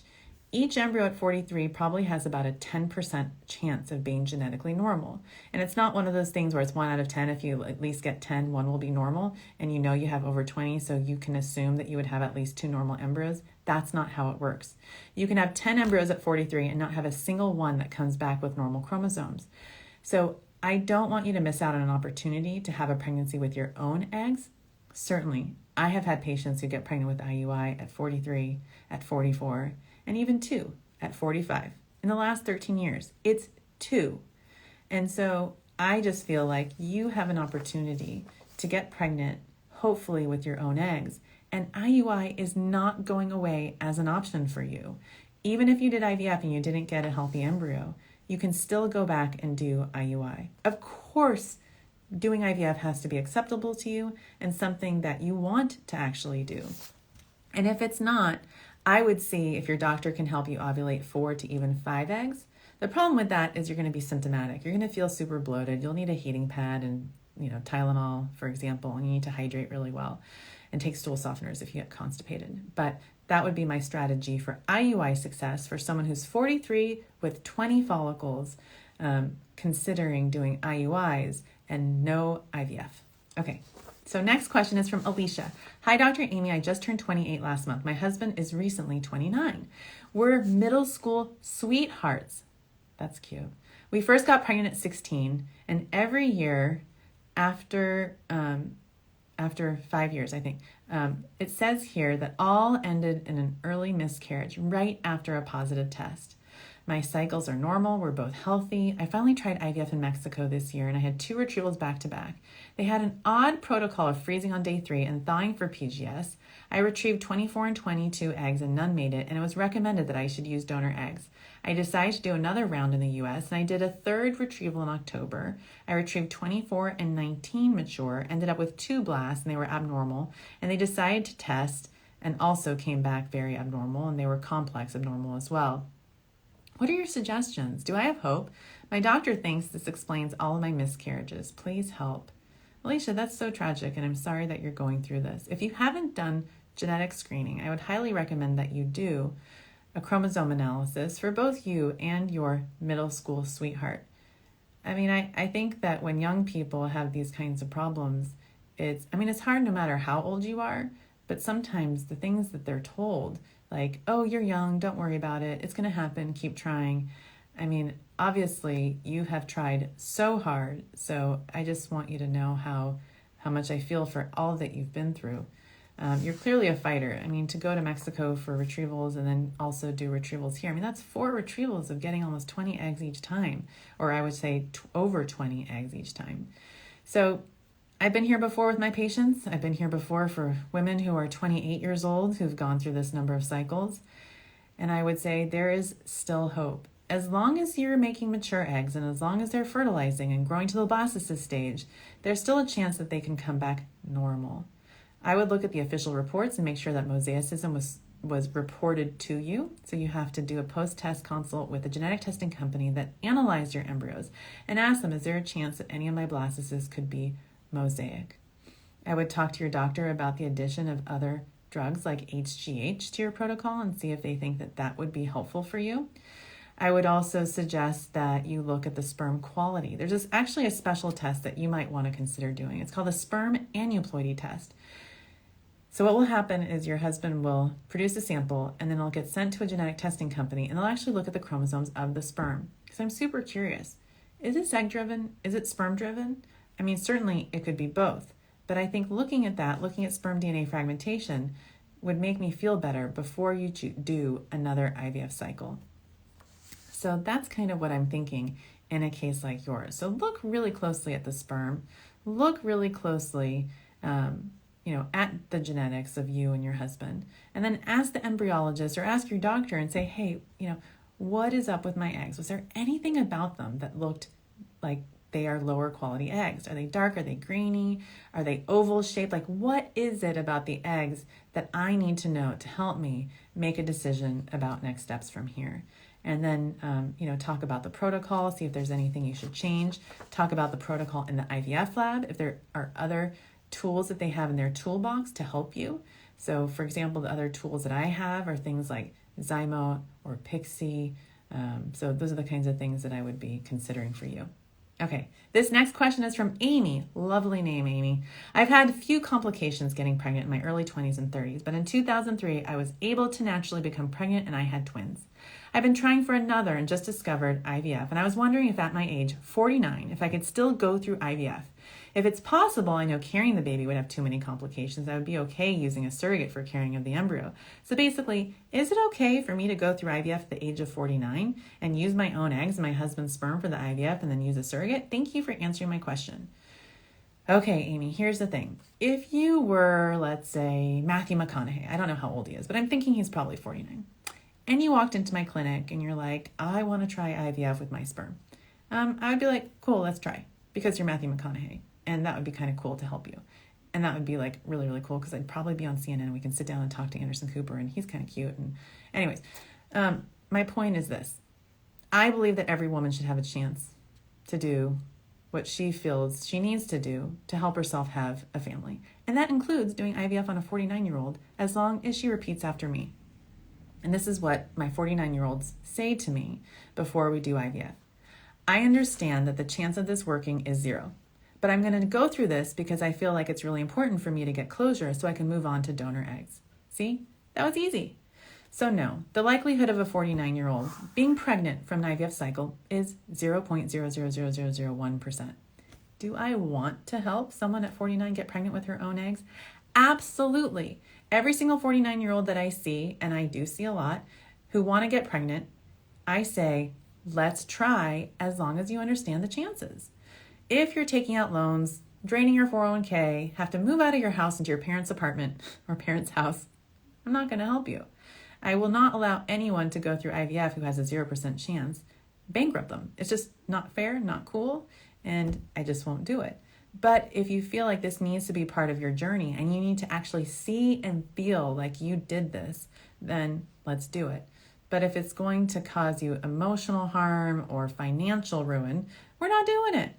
Each embryo at 43 probably has about a 10% chance of being genetically normal. And it's not one of those things where it's 1 out of 10. If you at least get 10, 1 will be normal. And you have over 20, so you can assume that you would have at least 2 normal embryos. That's not how it works. You can have 10 embryos at 43 and not have a single one that comes back with normal chromosomes. So I don't want you to miss out on an opportunity to have a pregnancy with your own eggs. Certainly, I have had patients who get pregnant with IUI at 43, at 44, and even 2 at 45. In the last 13 years, it's 2. And so I just feel like you have an opportunity to get pregnant, hopefully with your own eggs. And IUI is not going away as an option for you. Even if you did IVF and you didn't get a healthy embryo, you can still go back and do IUI. Of course, doing IVF has to be acceptable to you and something that you want to actually do. And if it's not, I would see if your doctor can help you ovulate 4 to even 5 eggs. The problem with that is you're going to be symptomatic. You're going to feel super bloated. You'll need a heating pad and Tylenol, for example, and you need to hydrate really well and take stool softeners if you get constipated. But that would be my strategy for IUI success for someone who's 43 with 20 follicles, considering doing IUIs and no IVF. Okay. So next question is from Alicia. Hi, Dr. Aimee. I just turned 28 last month. My husband is recently 29. We're middle school sweethearts. That's cute. We first got pregnant at 16, and every year after 5 years, I think, it says here that all ended in an early miscarriage right after a positive test. My cycles are normal. We're both healthy. I finally tried IVF in Mexico this year, and I had 2 retrievals back to back. They had an odd protocol of freezing on day 3 and thawing for PGS. I retrieved 24 and 22 eggs, and none made it, and it was recommended that I should use donor eggs. I decided to do another round in the U.S., and I did a 3rd retrieval in October. I retrieved 24 and 19 mature, ended up with 2 blasts, and they were abnormal, and they decided to test and also came back very abnormal, and they were complex abnormal as well. What are your suggestions? Do I have hope? My doctor thinks this explains all of my miscarriages. Please help. Alicia, that's so tragic, and I'm sorry that you're going through this. If you haven't done genetic screening, I would highly recommend that you do a chromosome analysis for both you and your middle school sweetheart. I mean, I think that when young people have these kinds of problems, it's hard no matter how old you are, but sometimes the things that they're told, like, oh, you're young, don't worry about it, it's going to happen, keep trying. I mean, obviously, you have tried so hard, so I just want you to know how much I feel for all that you've been through. You're clearly a fighter. I mean, to go to Mexico for retrievals and then also do retrievals here, I mean, that's 4 retrievals of getting almost 20 eggs each time, or I would say over 20 eggs each time. So I've been here before with my patients. I've been here before for women who are 28 years old who've gone through this number of cycles. And I would say there is still hope. As long as you're making mature eggs and as long as they're fertilizing and growing to the blastocyst stage, there's still a chance that they can come back normal. I would look at the official reports and make sure that mosaicism was reported to you. So you have to do a post-test consult with a genetic testing company that analyzed your embryos and ask them, is there a chance that any of my blastocysts could be mosaic? I would talk to your doctor about the addition of other drugs like HGH to your protocol and see if they think that that would be helpful for you. I would also suggest that you look at the sperm quality. There's actually a special test that you might want to consider doing. It's called the sperm aneuploidy test. So what will happen is your husband will produce a sample and then it'll get sent to a genetic testing company and they'll actually look at the chromosomes of the sperm. Because I'm super curious. Is it egg-driven? Is it sperm-driven? I mean, certainly it could be both. But I think looking at that, looking at sperm DNA fragmentation would make me feel better before you do another IVF cycle. So that's kind of what I'm thinking in a case like yours. So look really closely at the sperm. Look really closely at the genetics of you and your husband. And then ask the embryologist or ask your doctor and say, hey, what is up with my eggs? Was there anything about them that looked like they are lower quality eggs? Are they dark? Are they grainy? Are they oval shaped? Like, what is it about the eggs that I need to know to help me make a decision about next steps from here? And then, talk about the protocol, see if there's anything you should change. Talk about the protocol in the IVF lab, if there are other tools that they have in their toolbox to help you. So, for example, the other tools that I have are things like Zymo or Pixie. So those are the kinds of things that I would be considering for you. Okay, this next question is from Aimee. Lovely name, Aimee. I've had a few complications getting pregnant in my early 20s and 30s, but in 2003, I was able to naturally become pregnant and I had twins. I've been trying for another and just discovered IVF, and I was wondering if at my age, 49, if I could still go through IVF. If it's possible, I know carrying the baby would have too many complications. I would be okay using a surrogate for carrying of the embryo. So basically, is it okay for me to go through IVF at the age of 49 and use my own eggs and my husband's sperm for the IVF and then use a surrogate? Thank you for answering my question. Okay, Aimee, here's the thing. If you were, let's say, Matthew McConaughey, I don't know how old he is, but I'm thinking he's probably 49. And you walked into my clinic and you're like, I want to try IVF with my sperm. I would be like, cool, let's try, because you're Matthew McConaughey. And that would be kind of cool to help you. And that would be like really, really cool because I'd probably be on CNN and we can sit down and talk to Anderson Cooper and he's kind of cute. And anyways, my point is this. I believe that every woman should have a chance to do what she feels she needs to do to help herself have a family. And that includes doing IVF on a 49-year-old as long as she repeats after me. And this is what my 49-year-olds say to me before we do IVF. I understand that the chance of this working is 0. But I'm going to go through this because I feel like it's really important for me to get closure so I can move on to donor eggs. See? That was easy. So no, the likelihood of a 49-year-old being pregnant from an IVF cycle is 0.000001%. Do I want to help someone at 49 get pregnant with her own eggs? Absolutely. Every single 49-year-old that I see, and I do see a lot, who want to get pregnant, I say, let's try as long as you understand the chances. If you're taking out loans, draining your 401k, have to move out of your house into your parents' apartment or parents' house, I'm not going to help you. I will not allow anyone to go through IVF who has a 0% chance, bankrupt them. It's just not fair, not cool, and I just won't do it. But if you feel like this needs to be part of your journey and you need to actually see and feel like you did this, then let's do it. But if it's going to cause you emotional harm or financial ruin, we're not doing it.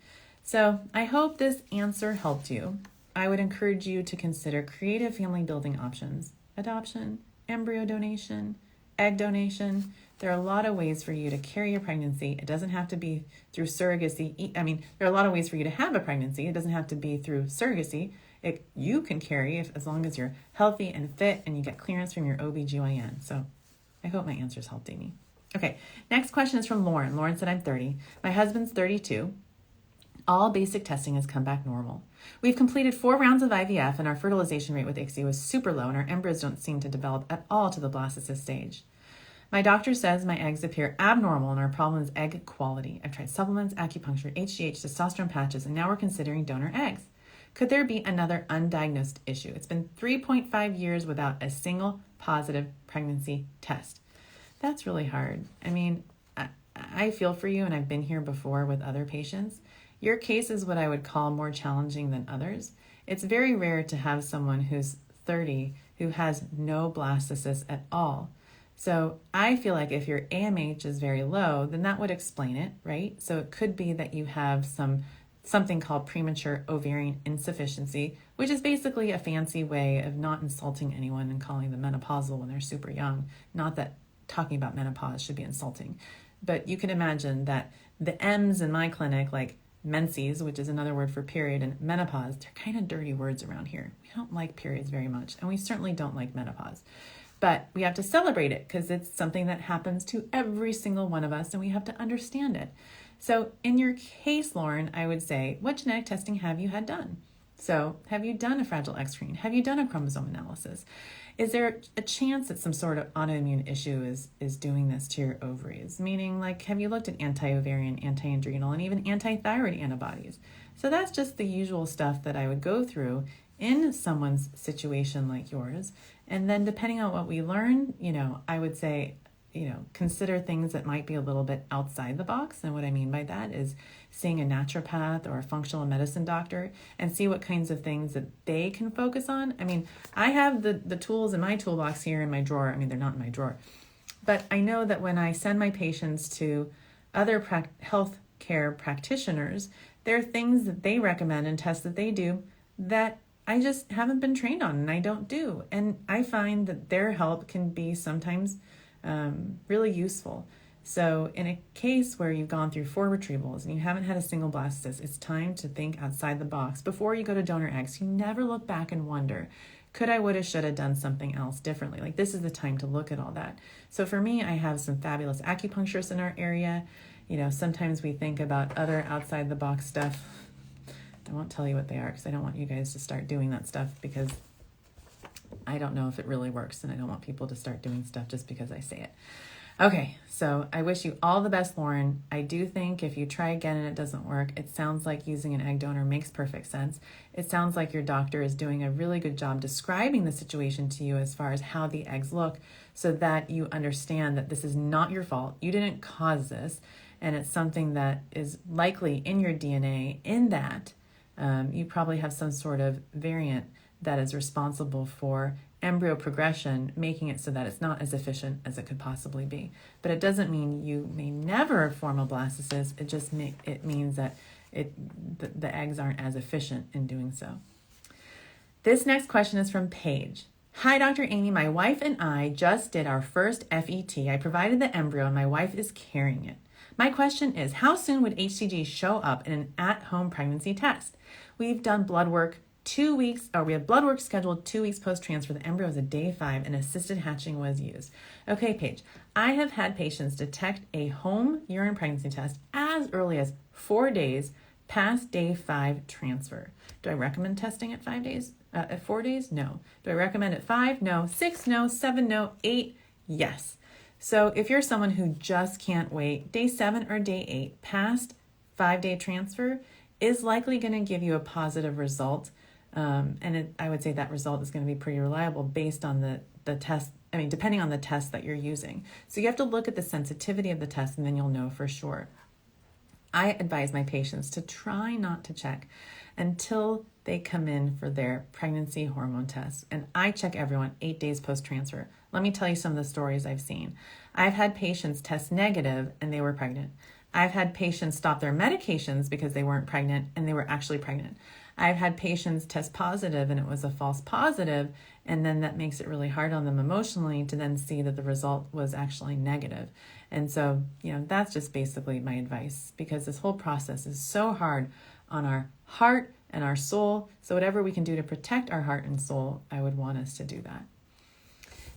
So I hope this answer helped you. I would encourage you to consider creative family building options, adoption, embryo donation, egg donation. There are a lot of ways for you to carry your pregnancy. It doesn't have to be through surrogacy. There are a lot of ways for you to have a pregnancy. It doesn't have to be through surrogacy. You can carry as long as you're healthy and fit and you get clearance from your OBGYN. So I hope my answers helped, Aimee. Okay, next question is from Lauren. Lauren said, I'm 30. My husband's 32. All basic testing has come back normal. We've completed 4 rounds of IVF, and our fertilization rate with ICSI was super low, and our embryos don't seem to develop at all to the blastocyst stage. My doctor says my eggs appear abnormal, and our problem is egg quality. I've tried supplements, acupuncture, HGH, testosterone patches, and now we're considering donor eggs. Could there be another undiagnosed issue? It's been 3.5 years without a single positive pregnancy test. That's really hard. I mean, I feel for you, and I've been here before with other patients. Your case is what I would call more challenging than others. It's very rare to have someone who's 30 who has no blastocysts at all. So I feel like if your AMH is very low, then that would explain it, right? So it could be that you have something called premature ovarian insufficiency, which is basically a fancy way of not insulting anyone and calling them menopausal when they're super young. Not that talking about menopause should be insulting, but you can imagine that the M's in my clinic, like menses, which is another word for period, and menopause, they're kind of dirty words around here. We don't like periods very much, and we certainly don't like menopause. But we have to celebrate it because it's something that happens to every single one of us, and we have to understand it. So in your case, Lauren, I would say, what genetic testing have you had done? So have you done a Fragile X screen? Have you done a chromosome analysis? Is there a chance that some sort of autoimmune issue is doing this to your ovaries? Meaning, like, have you looked at anti-ovarian, anti-adrenal, and even anti-thyroid antibodies? So that's just the usual stuff that I would go through in someone's situation like yours. And then depending on what we learn, I would say, consider things that might be a little bit outside the box. And what I mean by that is seeing a naturopath or a functional medicine doctor and see what kinds of things that they can focus on. I mean, I have the tools in my toolbox here in my drawer. I mean, they're not in my drawer. But I know that when I send my patients to other health care practitioners, there are things that they recommend and tests that they do that I just haven't been trained on and I don't do. And I find that their help can be sometimes really useful. So in a case where you've gone through 4 retrievals and you haven't had a single blastocyst, it's time to think outside the box. Before you go to donor eggs, you never look back and wonder, could I, would have, should have done something else differently? Like, this is the time to look at all that. So for me, I have some fabulous acupuncturists in our area. Sometimes we think about other outside the box stuff. I won't tell you what they are because I don't want you guys to start doing that stuff because I don't know if it really works and I don't want people to start doing stuff just because I say it. Okay, so I wish you all the best, Lauren. I do think if you try again and it doesn't work, it sounds like using an egg donor makes perfect sense. It sounds like your doctor is doing a really good job describing the situation to you as far as how the eggs look so that you understand that this is not your fault. You didn't cause this, and it's something that is likely in your DNA in that you probably have some sort of variant that is responsible for embryo progression, making it so that it's not as efficient as it could possibly be. But it doesn't mean you may never form a blastocyst. It just means that the eggs aren't as efficient in doing so. This next question is from Paige. Hi, Dr. Aimee. My wife and I just did our first FET. I provided the embryo and my wife is carrying it. My question is, how soon would HCG show up in an at-home pregnancy test? We've done blood work 2 weeks, or we have blood work scheduled 2 weeks post-transfer. The embryo is at day 5 and assisted hatching was used. Okay, Paige, I have had patients detect a home urine pregnancy test as early as 4 days past day 5 transfer. Do I recommend testing at 5 days? At 4 days? No. Do I recommend at 5? No. 6? No. 7? No. 8? Yes. So if you're someone who just can't wait, day 7 or day 8 past 5-day transfer is likely going to give you a positive result. I would say that result is going to be pretty reliable based on the test. I mean, depending on the test that you're using. So you have to look at the sensitivity of the test and then you'll know for sure. I advise my patients to try not to check until they come in for their pregnancy hormone tests. And I check everyone 8 days post-transfer. Let me tell you some of the stories I've seen. I've had patients test negative and they were pregnant. I've had patients stop their medications because they weren't pregnant and they were actually pregnant. I've had patients test positive and it was a false positive, and then that makes it really hard on them emotionally to then see that the result was actually negative. And so, that's just basically my advice, because this whole process is so hard on our heart and our soul. So whatever we can do to protect our heart and soul, I would want us to do that.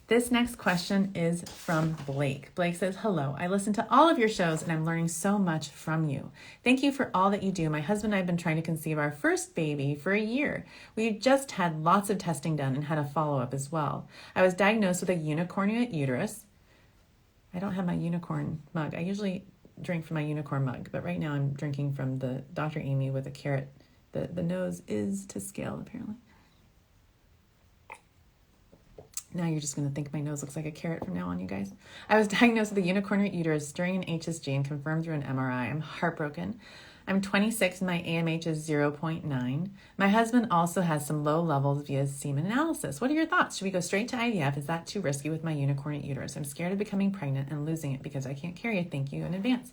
This next question is from Blake. Blake says, hello, I listen to all of your shows and I'm learning so much from you. Thank you for all that you do. My husband and I have been trying to conceive our first baby for a year. We just had lots of testing done and had a follow-up as well. I was diagnosed with a unicornuate uterus. I don't have my unicorn mug. I usually drink from my unicorn mug, but right now I'm drinking from the Dr. Aimee with a carrot. The nose is to scale, apparently. Now you're just going to think my nose looks like a carrot from now on, you guys. I was diagnosed with a unicornuate uterus during an HSG and confirmed through an MRI. I'm heartbroken. I'm 26 and my AMH is 0.9. My husband also has some low levels via semen analysis. What are your thoughts? Should we go straight to IVF? Is that too risky with my unicornuate uterus? I'm scared of becoming pregnant and losing it because I can't carry it. Thank you in advance.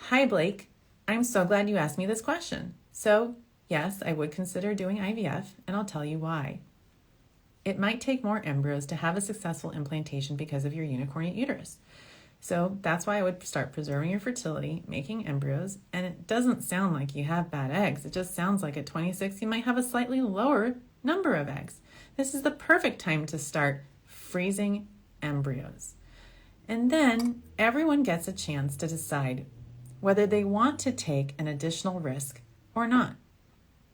Hi, Blake. I'm so glad you asked me this question. So, yes, I would consider doing IVF, and I'll tell you why. It might take more embryos to have a successful implantation because of your unicornuate uterus. So that's why I would start preserving your fertility, making embryos, and it doesn't sound like you have bad eggs. It just sounds like at 26 you might have a slightly lower number of eggs. This is the perfect time to start freezing embryos. And then everyone gets a chance to decide whether they want to take an additional risk or not.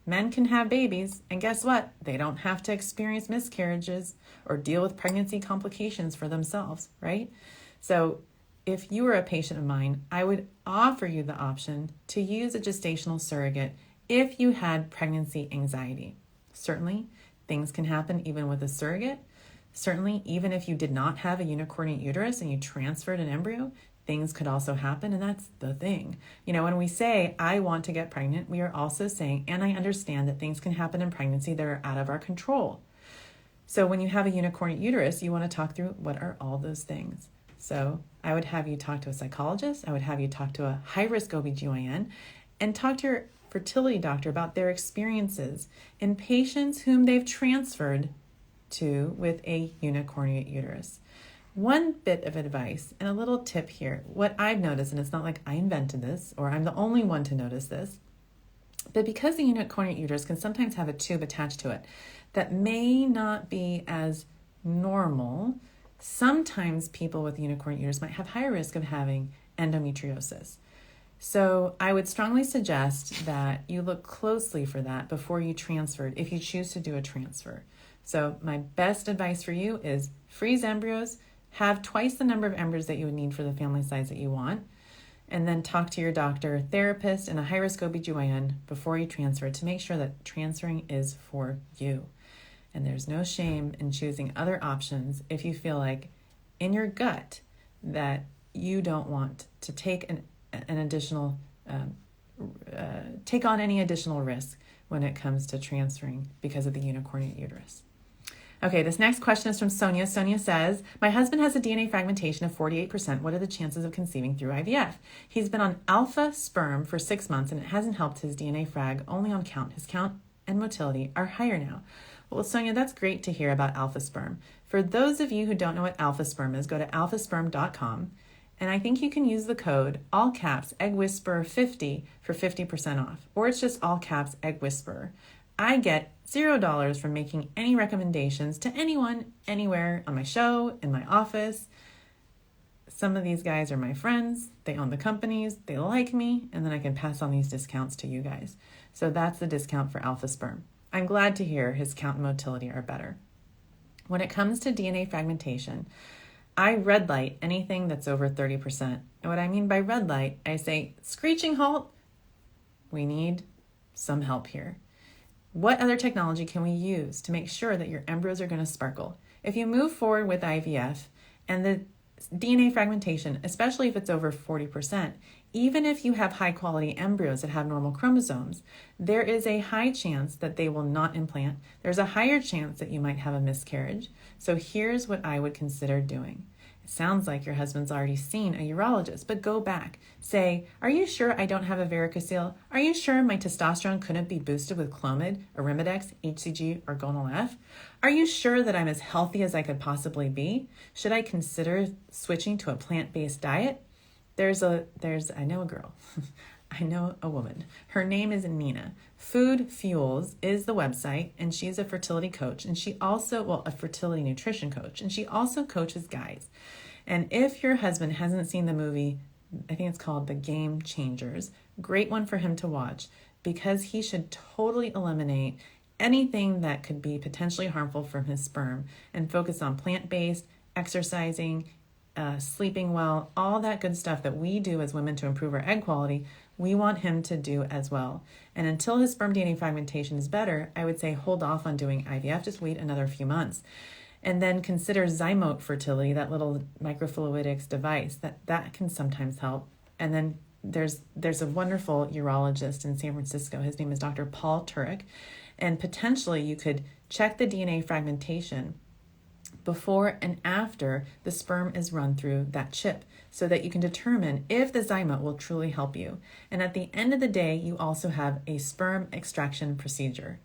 Men can have babies, and guess what? They don't have to experience miscarriages or deal with pregnancy complications for themselves, right? So if you were a patient of mine, I would offer you the option to use a gestational surrogate if you had pregnancy anxiety. Certainly, things can happen even with a surrogate. Certainly, even if you did not have a unicornuate uterus and you transferred an embryo, things could also happen, and that's the thing. You know, when we say, I want to get pregnant, we are also saying, and I understand that things can happen in pregnancy that are out of our control. So when you have a unicornuate uterus, you want to talk through what are all those things. So I would have you talk to a psychologist, I would have you talk to a high-risk OBGYN, and talk to your fertility doctor about their experiences in patients whom they've transferred to with a unicornuate uterus. One bit of advice and a little tip here. What I've noticed, and it's not like I invented this or I'm the only one to notice this, but because the unicornuate uterus can sometimes have a tube attached to it that may not be as normal, sometimes people with unicornuate uterus might have higher risk of having endometriosis. So I would strongly suggest that you look closely for that before you transfer it, if you choose to do a transfer. So my best advice for you is freeze embryos, have twice the number of embryos that you would need for the family size that you want, and then talk to your doctor, therapist, and a high-risk OBGYN before you transfer to make sure that transferring is for you. And there's no shame in choosing other options if you feel like in your gut that you don't want to take an additional, take on any additional risk when it comes to transferring because of the unicornuate uterus. Okay, this next question is from Sonia. Sonia says, my husband has a DNA fragmentation of 48%. What are the chances of conceiving through IVF? He's been on alpha sperm for 6 months and it hasn't helped his DNA frag, only on count. His count and motility are higher now. Well, Sonia, that's great to hear about alpha sperm. For those of you who don't know what alpha sperm is, go to alphasperm.com. And I think you can use the code, all caps, EggWhisperer50 for 50% off. Or it's just all caps, EggWhisperer. I get $0 from making any recommendations to anyone, anywhere, on my show, in my office. Some of these guys are my friends. They own the companies. They like me. And then I can pass on these discounts to you guys. So that's the discount for alpha sperm. I'm glad to hear his count and motility are better. When it comes to DNA fragmentation, I red light anything that's over 30%. And what I mean by red light, I say, screeching halt, we need some help here. What other technology can we use to make sure that your embryos are going to sparkle? If you move forward with IVF and the DNA fragmentation, especially if it's over 40%, even if you have high quality embryos that have normal chromosomes, there is a high chance that they will not implant. There's a higher chance that you might have a miscarriage. So here's what I would consider doing. It sounds like your husband's already seen a urologist, but go back. Say, are you sure I don't have a varicocele? Are you sure my testosterone couldn't be boosted with Clomid, Arimidex, HCG, or Gonal-F? Are you sure that I'm as healthy as I could possibly be? Should I consider switching to a plant-based diet? I know a girl. I know a woman. Her name is Nina. Food Fuels is the website, and she's a fertility coach. And she also, a fertility nutrition coach. And she also coaches guys. And if your husband hasn't seen the movie, I think it's called The Game Changers, great one for him to watch, because he should totally eliminate anything that could be potentially harmful from his sperm and focus on plant-based, exercising, sleeping well, all that good stuff that we do as women to improve our egg quality, we want him to do as well. And until his sperm DNA fragmentation is better, I would say hold off on doing IVF, just wait another few months. And then consider Zymote fertility, that little microfluidics device, that can sometimes help. And then there's a wonderful urologist in San Francisco. His name is Dr. Paul Turek. And potentially you could check the DNA fragmentation before and after the sperm is run through that chip so that you can determine if the Zymote will truly help you. And at the end of the day, you also have a sperm extraction procedure.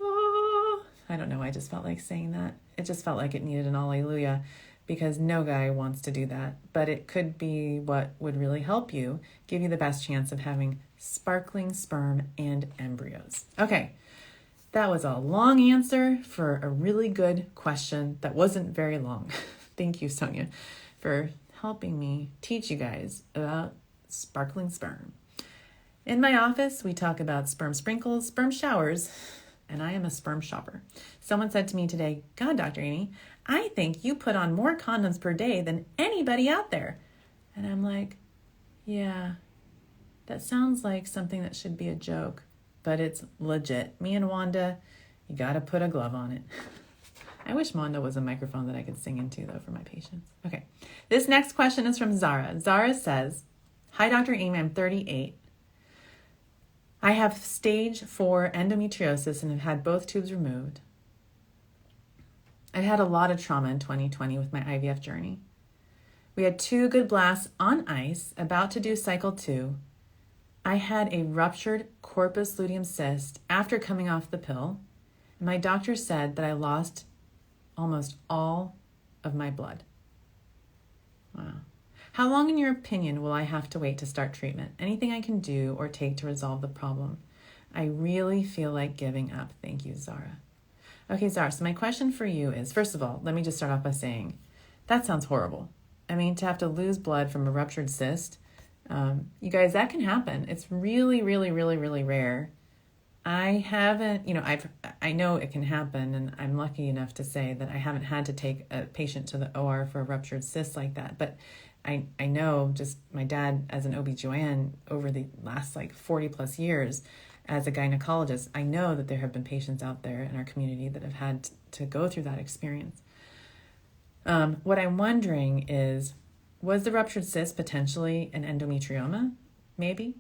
Oh, I don't know. I just felt like saying that. It just felt like it needed an alleluia because no guy wants to do that. But it could be what would really help you, give you the best chance of having sparkling sperm and embryos. Okay. That was a long answer for a really good question that wasn't very long. Thank you, Sonia, for helping me teach you guys about sparkling sperm. In my office, we talk about sperm sprinkles, sperm showers, and I am a sperm shopper. Someone said to me today, God, Dr. Aimee, I think you put on more condoms per day than anybody out there. And I'm like, yeah, that sounds like something that should be a joke. But it's legit. Me and Wanda, you got to put a glove on it. I wish Wanda was a microphone that I could sing into, though, for my patients. Okay. This next question is from Zara. Zara says, Hi, Dr. Aimee, I'm 38. I have stage 4 endometriosis and have had both tubes removed. I've had a lot of trauma in 2020 with my IVF journey. We had 2 good blasts on ice, about to do cycle 2. I had a ruptured corpus luteum cyst after coming off the pill. And my doctor said that I lost almost all of my blood. Wow. How long, in your opinion, will I have to wait to start treatment? Anything I can do or take to resolve the problem? I really feel like giving up. Thank you, Zara. Okay, Zara, so my question for you is, first of all, let me just start off by saying, that sounds horrible. I mean, to have to lose blood from a ruptured cyst, you guys, that can happen. It's really, really, really, really rare. I haven't, I know it can happen, and I'm lucky enough to say that I haven't had to take a patient to the OR for a ruptured cyst like that. But I know just my dad as an OB/GYN over the last 40 plus years as a gynecologist, I know that there have been patients out there in our community that have had to go through that experience. What I'm wondering is, was the ruptured cyst potentially an endometrioma? Maybe.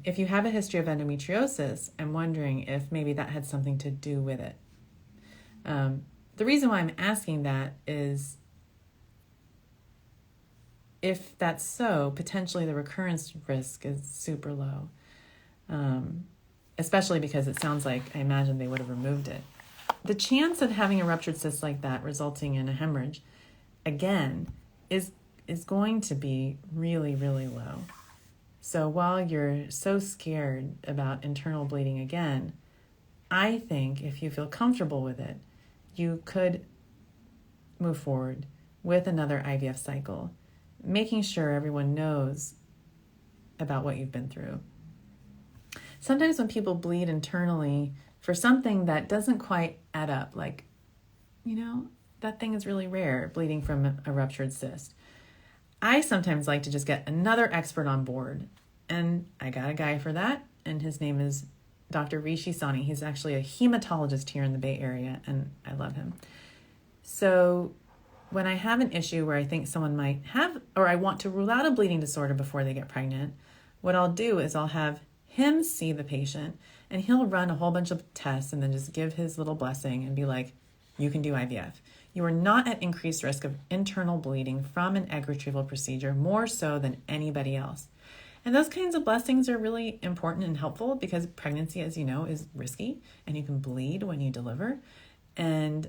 If you have a history of endometriosis, I'm wondering if maybe that had something to do with it. The reason why I'm asking that is if that's so, potentially the recurrence risk is super low, especially because it sounds like I imagine they would have removed it. The chance of having a ruptured cyst like that resulting in a hemorrhage, again, is going to be really, really low. So while you're so scared about internal bleeding again, I think if you feel comfortable with it, you could move forward with another IVF cycle, making sure everyone knows about what you've been through. Sometimes when people bleed internally for something that doesn't quite add up, that thing is really rare, bleeding from a ruptured cyst. I sometimes like to just get another expert on board, and I got a guy for that, and his name is Dr. Rishi Sani. He's actually a hematologist here in the Bay Area, and I love him. So when I have an issue where I think someone might have, or I want to rule out a bleeding disorder before they get pregnant, what I'll do is I'll have him see the patient, and he'll run a whole bunch of tests and then just give his little blessing and be like, you can do IVF. You are not at increased risk of internal bleeding from an egg retrieval procedure, more so than anybody else. And those kinds of blessings are really important and helpful because pregnancy, as you know, is risky and you can bleed when you deliver. And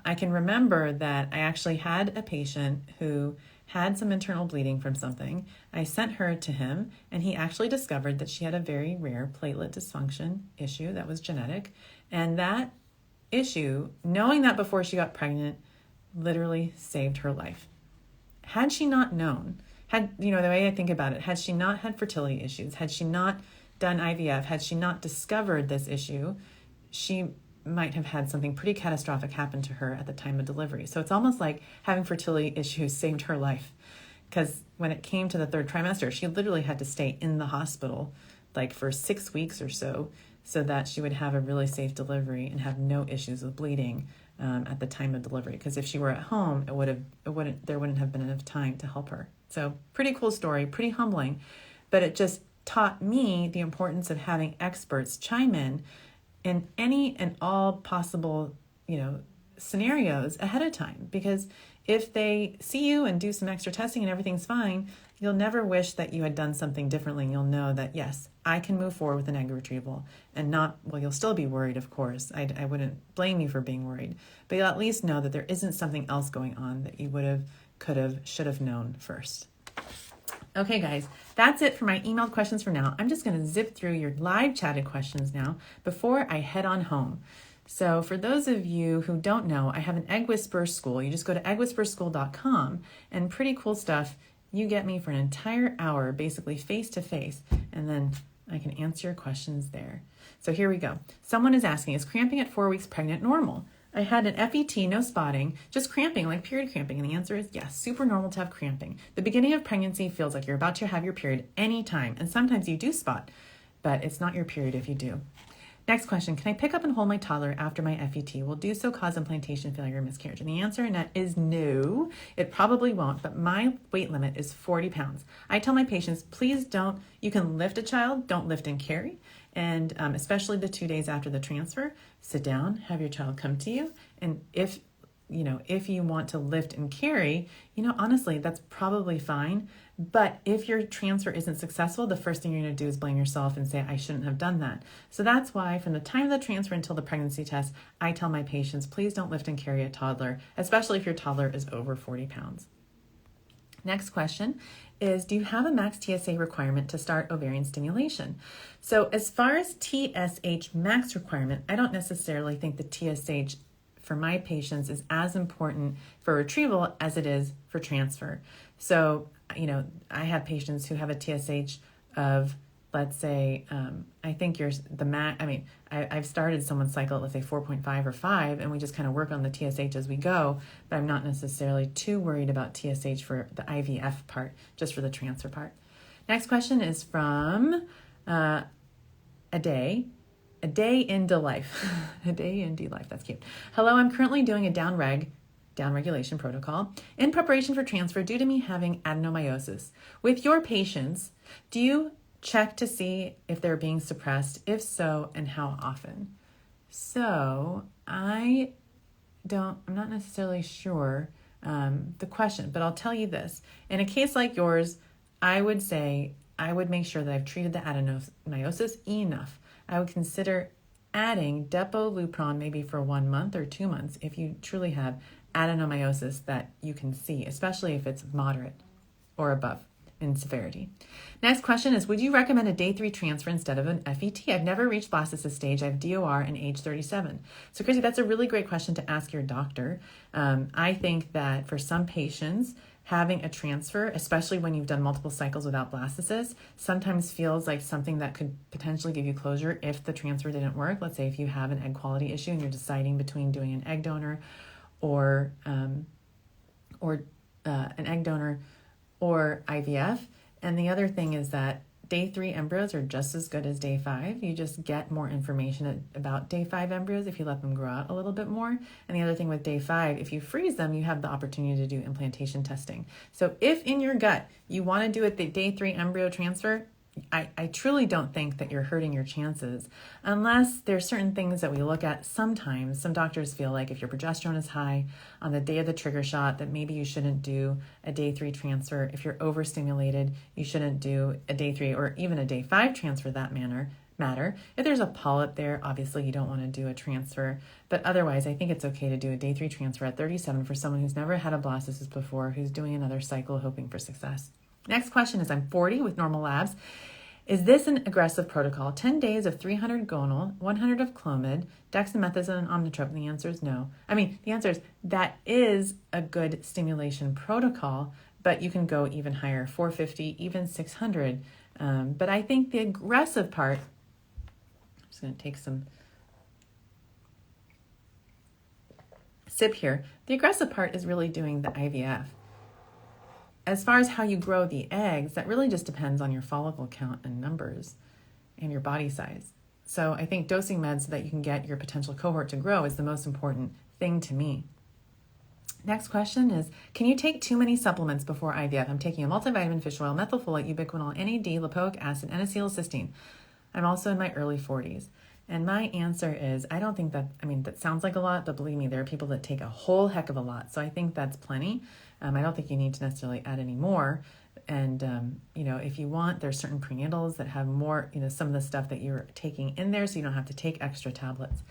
I can remember that I actually had a patient who had some internal bleeding from something. I sent her to him, and he actually discovered that she had a very rare platelet dysfunction issue that was genetic. And that issue, knowing that before she got pregnant, literally saved her life. Had she not known, the way I think about it, had she not had fertility issues, had she not done IVF, had she not discovered this issue, she might have had something pretty catastrophic happen to her at the time of delivery. So it's almost like having fertility issues saved her life, because when it came to the third trimester, she literally had to stay in the hospital like for 6 weeks or so that she would have a really safe delivery and have no issues with bleeding at the time of delivery. Because if she were at home, there wouldn't have been enough time to help her. So pretty cool story, pretty humbling, but it just taught me the importance of having experts chime in any and all possible, scenarios ahead of time. Because if they see you and do some extra testing and everything's fine, you'll never wish that you had done something differently. You'll know that, yes, I can move forward with an egg retrieval and you'll still be worried, of course. I wouldn't blame you for being worried, but you'll at least know that there isn't something else going on that you would have, could have, should have known first. Okay, guys, that's it for my emailed questions for now. I'm just going to zip through your live chatted questions now before I head on home. So for those of you who don't know, I have an Egg Whisperer School. You just go to eggwhisperschool.com, and pretty cool stuff. You get me for an entire hour, basically face-to-face, and then I can answer your questions there. So here we go. Someone is asking, is cramping at 4 weeks pregnant normal? I had an FET, no spotting, just cramping, like period cramping. And the answer is yes, super normal to have cramping. The beginning of pregnancy feels like you're about to have your period anytime. And sometimes you do spot, but it's not your period if you do. Next question, can I pick up and hold my toddler after my FET? Will do so cause implantation failure or miscarriage? And the answer is no, it probably won't, but my weight limit is 40 pounds. I tell my patients, please don't, you can lift a child, don't lift and carry. And especially the 2 days after the transfer, sit down, have your child come to you. And if you want to lift and carry, honestly, that's probably fine. But if your transfer isn't successful, the first thing you're going to do is blame yourself and say, I shouldn't have done that. So that's why from the time of the transfer until the pregnancy test, I tell my patients, please don't lift and carry a toddler, especially if your toddler is over 40 pounds. Next question is, do you have a max TSA requirement to start ovarian stimulation? So as far as TSH max requirement, I don't necessarily think the TSH for my patients is as important for retrieval as it is for transfer. So, I have patients who have a TSH of, let's say, I think I've started someone's cycle at, let's say, 4.5 or 5, and we just kind of work on the TSH as we go, but I'm not necessarily too worried about TSH for the IVF part, just for the transfer part. Next question is from a day into life. A day into life, that's cute. Hello, I'm currently doing a downregulation protocol in preparation for transfer due to me having adenomyosis. With your patients, do you check to see if they're being suppressed? If so, and how often? So I'm not necessarily sure the question, but I'll tell you this. In a case like yours, I would make sure that I've treated the adenomyosis enough. I would consider adding Depo-Lupron maybe for 1 month or 2 months if you truly have adenomyosis that you can see, especially if it's moderate or above in severity. Next question is, would you recommend a day 3 transfer instead of an FET? I've never reached blastocyst stage. I have DOR and age 37. So Chrissy, that's a really great question to ask your doctor. I think that for some patients, having a transfer, especially when you've done multiple cycles without blastocyst, sometimes feels like something that could potentially give you closure if the transfer didn't work. Let's say if you have an egg quality issue and you're deciding between doing an egg donor or IVF. And the other thing is that day 3 embryos are just as good as day 5. You just get more information about day 5 embryos if you let them grow out a little bit more. And the other thing with day 5, if you freeze them, you have the opportunity to do implantation testing. So if in your gut you want to do it the day 3 embryo transfer, I truly don't think that you're hurting your chances unless there's certain things that we look at. Sometimes some doctors feel like if your progesterone is high on the day of the trigger shot, that maybe you shouldn't do a day 3 transfer. If you're overstimulated, you shouldn't do a day 3 or even a day 5 transfer that manner. matter. If there's a polyp there, obviously you don't want to do a transfer, but otherwise I think it's okay to do a day 3 transfer at 37 for someone who's never had a blastocyst before, who's doing another cycle hoping for success. Next question is, I'm 40 with normal labs. Is this an aggressive protocol? 10 days of 300 gonal, 100 of Clomid, dexamethasone, and omnitrope? And the answer is no. The answer is that is a good stimulation protocol, but you can go even higher, 450, even 600. But I think the aggressive part, I'm just going to take some sip here. The aggressive part is really doing the IVF. As far as how you grow the eggs, that really just depends on your follicle count and numbers and your body size. So I think dosing meds so that you can get your potential cohort to grow is the most important thing to me. Next question is, can you take too many supplements before IVF? I'm taking a multivitamin, fish oil, methylfolate, ubiquinol, NAD, lipoic acid, and acetylcysteine. I'm also in my early 40s. And my answer is, I don't think that, that sounds like a lot, but believe me, there are people that take a whole heck of a lot. So I think that's plenty. I don't think you need to necessarily add any more. And, if you want, there's certain prenatals that have more, some of the stuff that you're taking in there so you don't have to take extra tablets.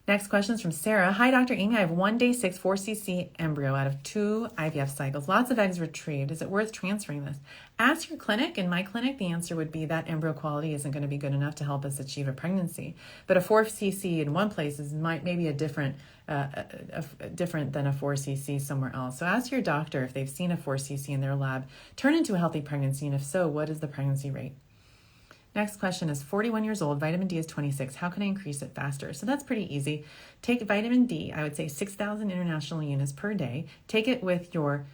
Next question is from Sarah. Hi, Dr. Aimee. I have 1 day 6 4cc embryo out of 2 IVF cycles. Lots of eggs retrieved. Is it worth transferring this? Ask your clinic. In my clinic, the answer would be that embryo quality isn't going to be good enough to help us achieve a pregnancy. But a 4cc in one place is maybe a different than a 4cc somewhere else. So ask your doctor if they've seen a 4cc in their lab turn into a healthy pregnancy, and if so, what is the pregnancy rate? Next question is 41 years old, vitamin D is 26. How can I increase it faster? So that's pretty easy. Take vitamin D, I would say 6,000 international units per day. Take it with your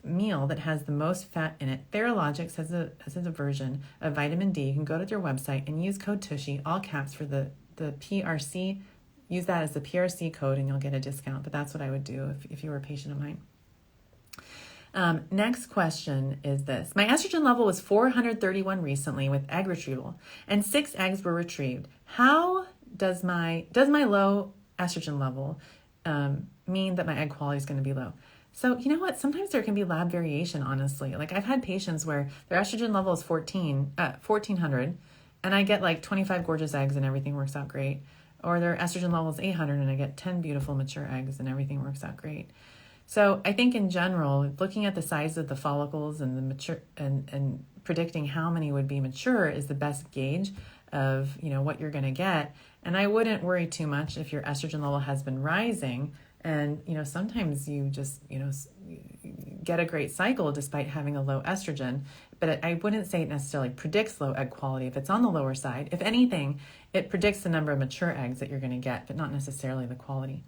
meal that has the most fat in it. Theralogics has a version of vitamin D. You can go to their website and use code TUSHY, all caps, for the PRC. Use that as the PRC code and you'll get a discount. But that's what I would do if you were a patient of mine. Next question is this. My estrogen level was 431 recently with egg retrieval, and 6 eggs were retrieved. How does my low estrogen level mean that my egg quality is going to be low? So you know what? Sometimes there can be lab variation, honestly. Like I've had patients where their estrogen level is 1400, and I get like 25 gorgeous eggs and everything works out great. Or their estrogen level is 800 and I get 10 beautiful mature eggs and everything works out great. So I think in general, looking at the size of the follicles and the mature and predicting how many would be mature is the best gauge of what you're going to get. And I wouldn't worry too much if your estrogen level has been rising. And sometimes you just get a great cycle despite having a low estrogen. But I wouldn't say it necessarily predicts low egg quality if it's on the lower side. If anything, it predicts the number of mature eggs that you're going to get, but not necessarily the quality.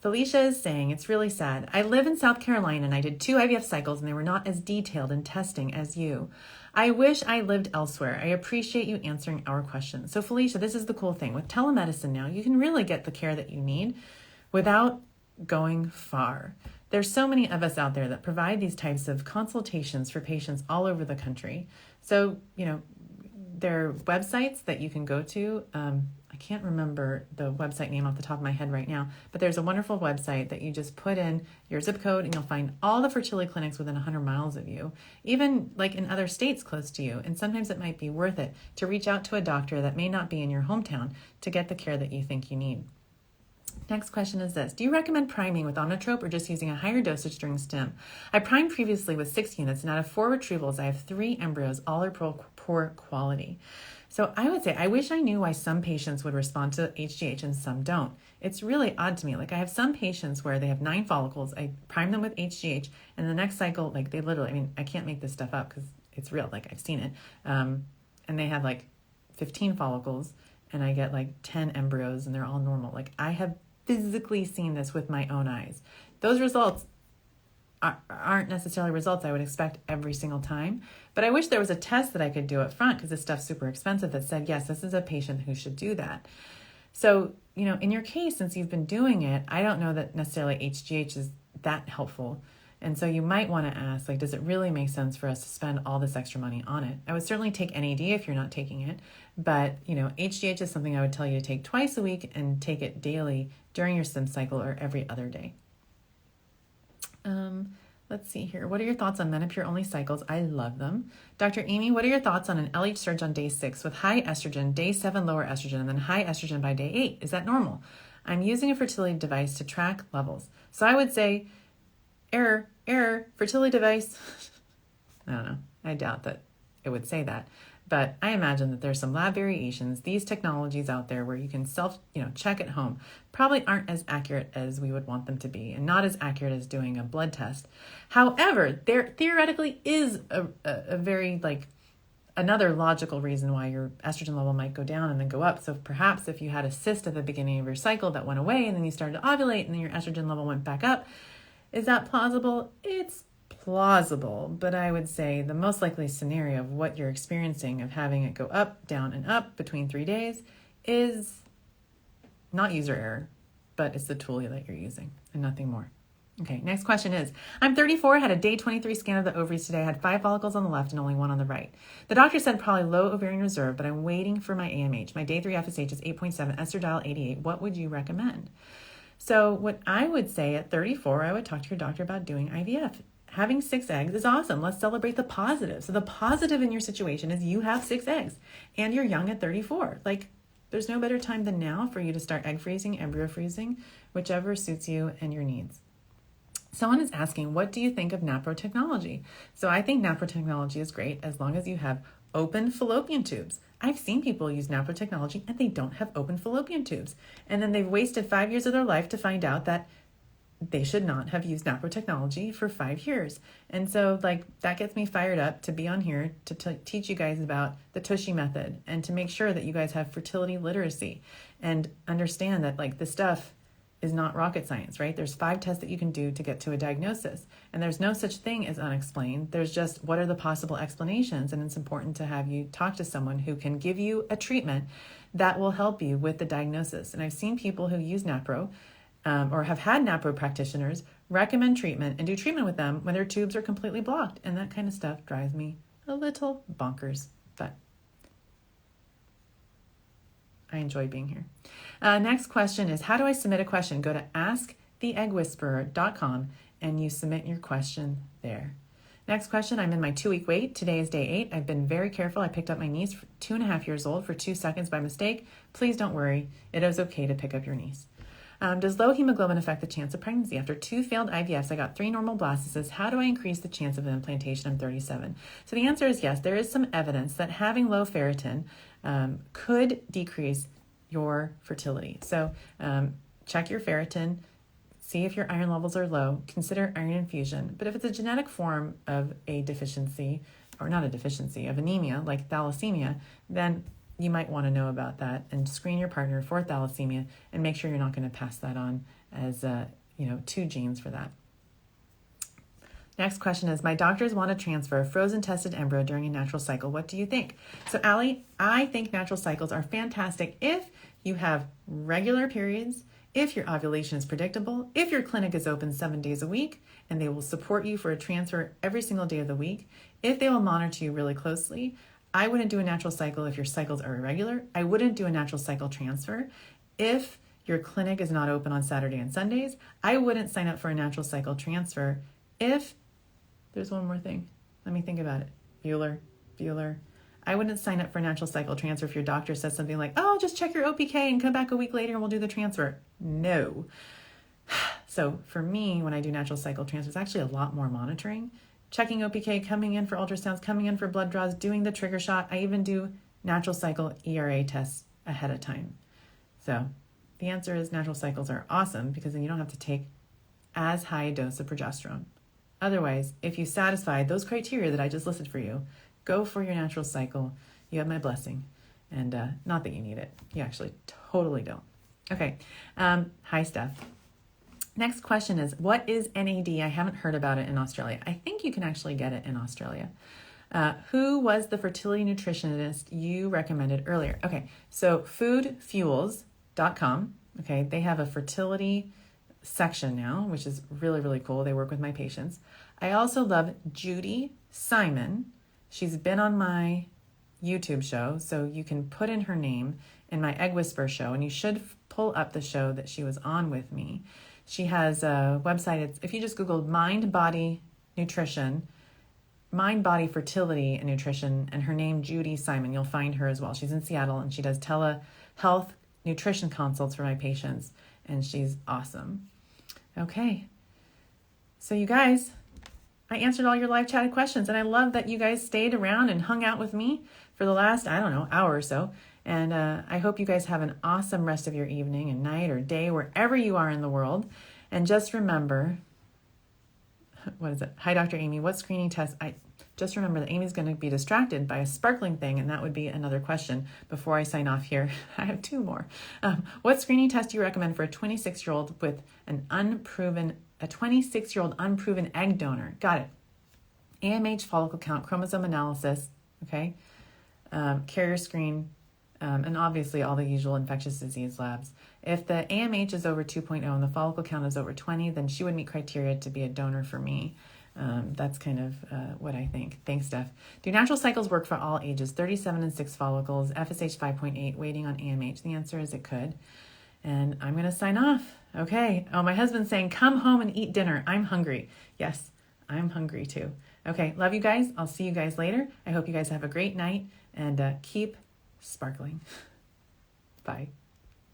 Felicia is saying, it's really sad. I live in South Carolina and I did 2 IVF cycles and they were not as detailed in testing as you. I wish I lived elsewhere. I appreciate you answering our questions. So Felicia, this is the cool thing. With telemedicine now, you can really get the care that you need without going far. There's so many of us out there that provide these types of consultations for patients all over the country. So, there are websites that you can go to. I can't remember the website name off the top of my head right now, but there's a wonderful website that you just put in your zip code and you'll find all the fertility clinics within 100 miles of you, even like in other states close to you. And sometimes it might be worth it to reach out to a doctor that may not be in your hometown to get the care that you think you need. Next question is this. Do you recommend priming with omnitrope or just using a higher dosage during stim? I primed previously with 6 units, and out of 4 retrievals, I have 3 embryos, all are poor quality. So I would say, I wish I knew why some patients would respond to HGH and some don't. It's really odd to me. Like I have some patients where they have 9 follicles, I prime them with HGH, and the next cycle, like they literally, I can't make this stuff up because it's real, like I've seen it. And they have like 15 follicles, and I get like 10 embryos, and they're all normal. Like I have physically seen this with my own eyes. Those results aren't necessarily results I would expect every single time, but I wish there was a test that I could do up front because this stuff's super expensive that said, yes, this is a patient who should do that. So, in your case, since you've been doing it, I don't know that necessarily HGH is that helpful. And so you might want to ask, like, does it really make sense for us to spend all this extra money on it? I would certainly take NAD if you're not taking it, but, HGH is something I would tell you to take twice a week and take it daily during your stim cycle or every other day. Let's see here. What are your thoughts on Menopur-only cycles? I love them. Dr. Aimee, what are your thoughts on an LH surge on day 6 with high estrogen, day 7 lower estrogen, and then high estrogen by day 8? Is that normal? I'm using a fertility device to track levels. So I would say, error, fertility device. I don't know. I doubt that it would say that. But I imagine that there's some lab variations. These technologies out there where you can check at home probably aren't as accurate as we would want them to be, and not as accurate as doing a blood test. However, there theoretically is a very another logical reason why your estrogen level might go down and then go up. So perhaps if you had a cyst at the beginning of your cycle that went away and then you started to ovulate and then your estrogen level went back up, is that plausible? It's plausible, but I would say the most likely scenario of what you're experiencing of having it go up, down, and up between 3 days is not user error, but it's the tool that you're using and nothing more. Okay, next question is, I'm 34, had a day 23 scan of the ovaries today. I had 5 follicles on the left and only 1 on the right. The doctor said probably low ovarian reserve, but I'm waiting for my AMH. My day 3 FSH is 8.7, estradiol 88. What would you recommend? So what I would say at 34, I would talk to your doctor about doing IVF. Having 6 eggs is awesome. Let's celebrate the positive. So the positive in your situation is you have 6 eggs and you're young at 34. There's no better time than now for you to start egg freezing, embryo freezing, whichever suits you and your needs. Someone is asking, what do you think of NAPRO technology? So I think NAPRO technology is great as long as you have open fallopian tubes. I've seen people use NAPRO technology and they don't have open fallopian tubes. And then they've wasted 5 years of their life to find out that they should not have used NAPRO technology for 5 years. And so that gets me fired up to be on here to teach you guys about the Tushy method and to make sure that you guys have fertility literacy and understand that this stuff is not rocket science, right? There's 5 tests that you can do to get to a diagnosis. And there's no such thing as unexplained. There's just what are the possible explanations. And it's important to have you talk to someone who can give you a treatment that will help you with the diagnosis. And I've seen people who use NAPRO or have had NAPRO practitioners recommend treatment and do treatment with them when their tubes are completely blocked. And that kind of stuff drives me a little bonkers, but I enjoy being here. Next question is, how do I submit a question? Go to asktheeggwhisperer.com and you submit your question there. Next question, I'm in my 2-week wait. Today is day 8. I've been very careful. I picked up my niece, 2.5 years old, for 2 seconds by mistake. Please don't worry. It is okay to pick up your niece. Does low hemoglobin affect the chance of pregnancy? After 2 failed IVFs, I got 3 normal blastocysts. How do I increase the chance of implantation? I'm 37. So the answer is yes. There is some evidence that having low ferritin could decrease your fertility. So check your ferritin, see if your iron levels are low, consider iron infusion. But if it's a genetic form of a deficiency, or not a deficiency, of anemia, like thalassemia, then you might want to know about that and screen your partner for thalassemia and make sure you're not going to pass that on as 2 genes for that. Next question is, my doctors want to transfer a frozen tested embryo during a natural cycle. What do you think? So Allie, I think natural cycles are fantastic if you have regular periods, if your ovulation is predictable, if your clinic is open 7 days a week, and they will support you for a transfer every single day of the week, if they will monitor you really closely. I wouldn't do a natural cycle if your cycles are irregular. I wouldn't do a natural cycle transfer if your clinic is not open on Saturday and Sundays. I wouldn't sign up for a natural cycle transfer if, there's one more thing. Let me think about it. Bueller. I wouldn't sign up for a natural cycle transfer if your doctor says something like, oh, just check your OPK and come back a week later and we'll do the transfer. No. So for me, when I do natural cycle transfers, actually a lot more monitoring. Checking OPK, coming in for ultrasounds, coming in for blood draws, doing the trigger shot. I even do natural cycle ERA tests ahead of time. So the answer is natural cycles are awesome because then you don't have to take as high a dose of progesterone. Otherwise, if you satisfy those criteria that I just listed for you, go for your natural cycle. You have my blessing. And not that you need it. You actually totally don't. Okay. Hi, Steph. Next question is, what is NAD? I haven't heard about it in Australia. I think you can actually get it in Australia. Who was the fertility nutritionist you recommended earlier? Okay, so foodfuels.com. Okay, they have a fertility section now, which is really, really cool. They work with my patients. I also love Judy Simon. She's been on my YouTube show, so you can put in her name in my Egg Whisper show, and you should pull up the show that she was on with me. She has a website. It's, if you just Google Mind, Body, Nutrition, Mind, Body, Fertility, and Nutrition, and her name, Judy Simon. You'll find her as well. She's in Seattle, and she does telehealth nutrition consults for my patients, and she's awesome. Okay. So you guys, I answered all your live chatted questions, and I love that you guys stayed around and hung out with me for the last, I don't know, hour or so. And I hope you guys have an awesome rest of your evening and night or day, wherever you are in the world. And just remember, what is it? Hi, Dr. Aimee. What screening test? Just remember that Amy's going to be distracted by a sparkling thing, and that would be another question before I sign off here. I have two more. What screening test do you recommend for a 26-year-old with a 26-year-old unproven egg donor? Got it. AMH, follicle count, chromosome analysis, okay, carrier screen, and obviously all the usual infectious disease labs. If the AMH is over 2.0 and the follicle count is over 20, then she would meet criteria to be a donor for me. That's kind of what I think. Thanks, Steph. Do natural cycles work for all ages? 37 and 6 follicles, FSH 5.8, waiting on AMH. The answer is it could. And I'm going to sign off. Okay. Oh, my husband's saying, come home and eat dinner. I'm hungry. Yes, I'm hungry too. Okay. Love you guys. I'll see you guys later. I hope you guys have a great night and keep sparkling. Bye.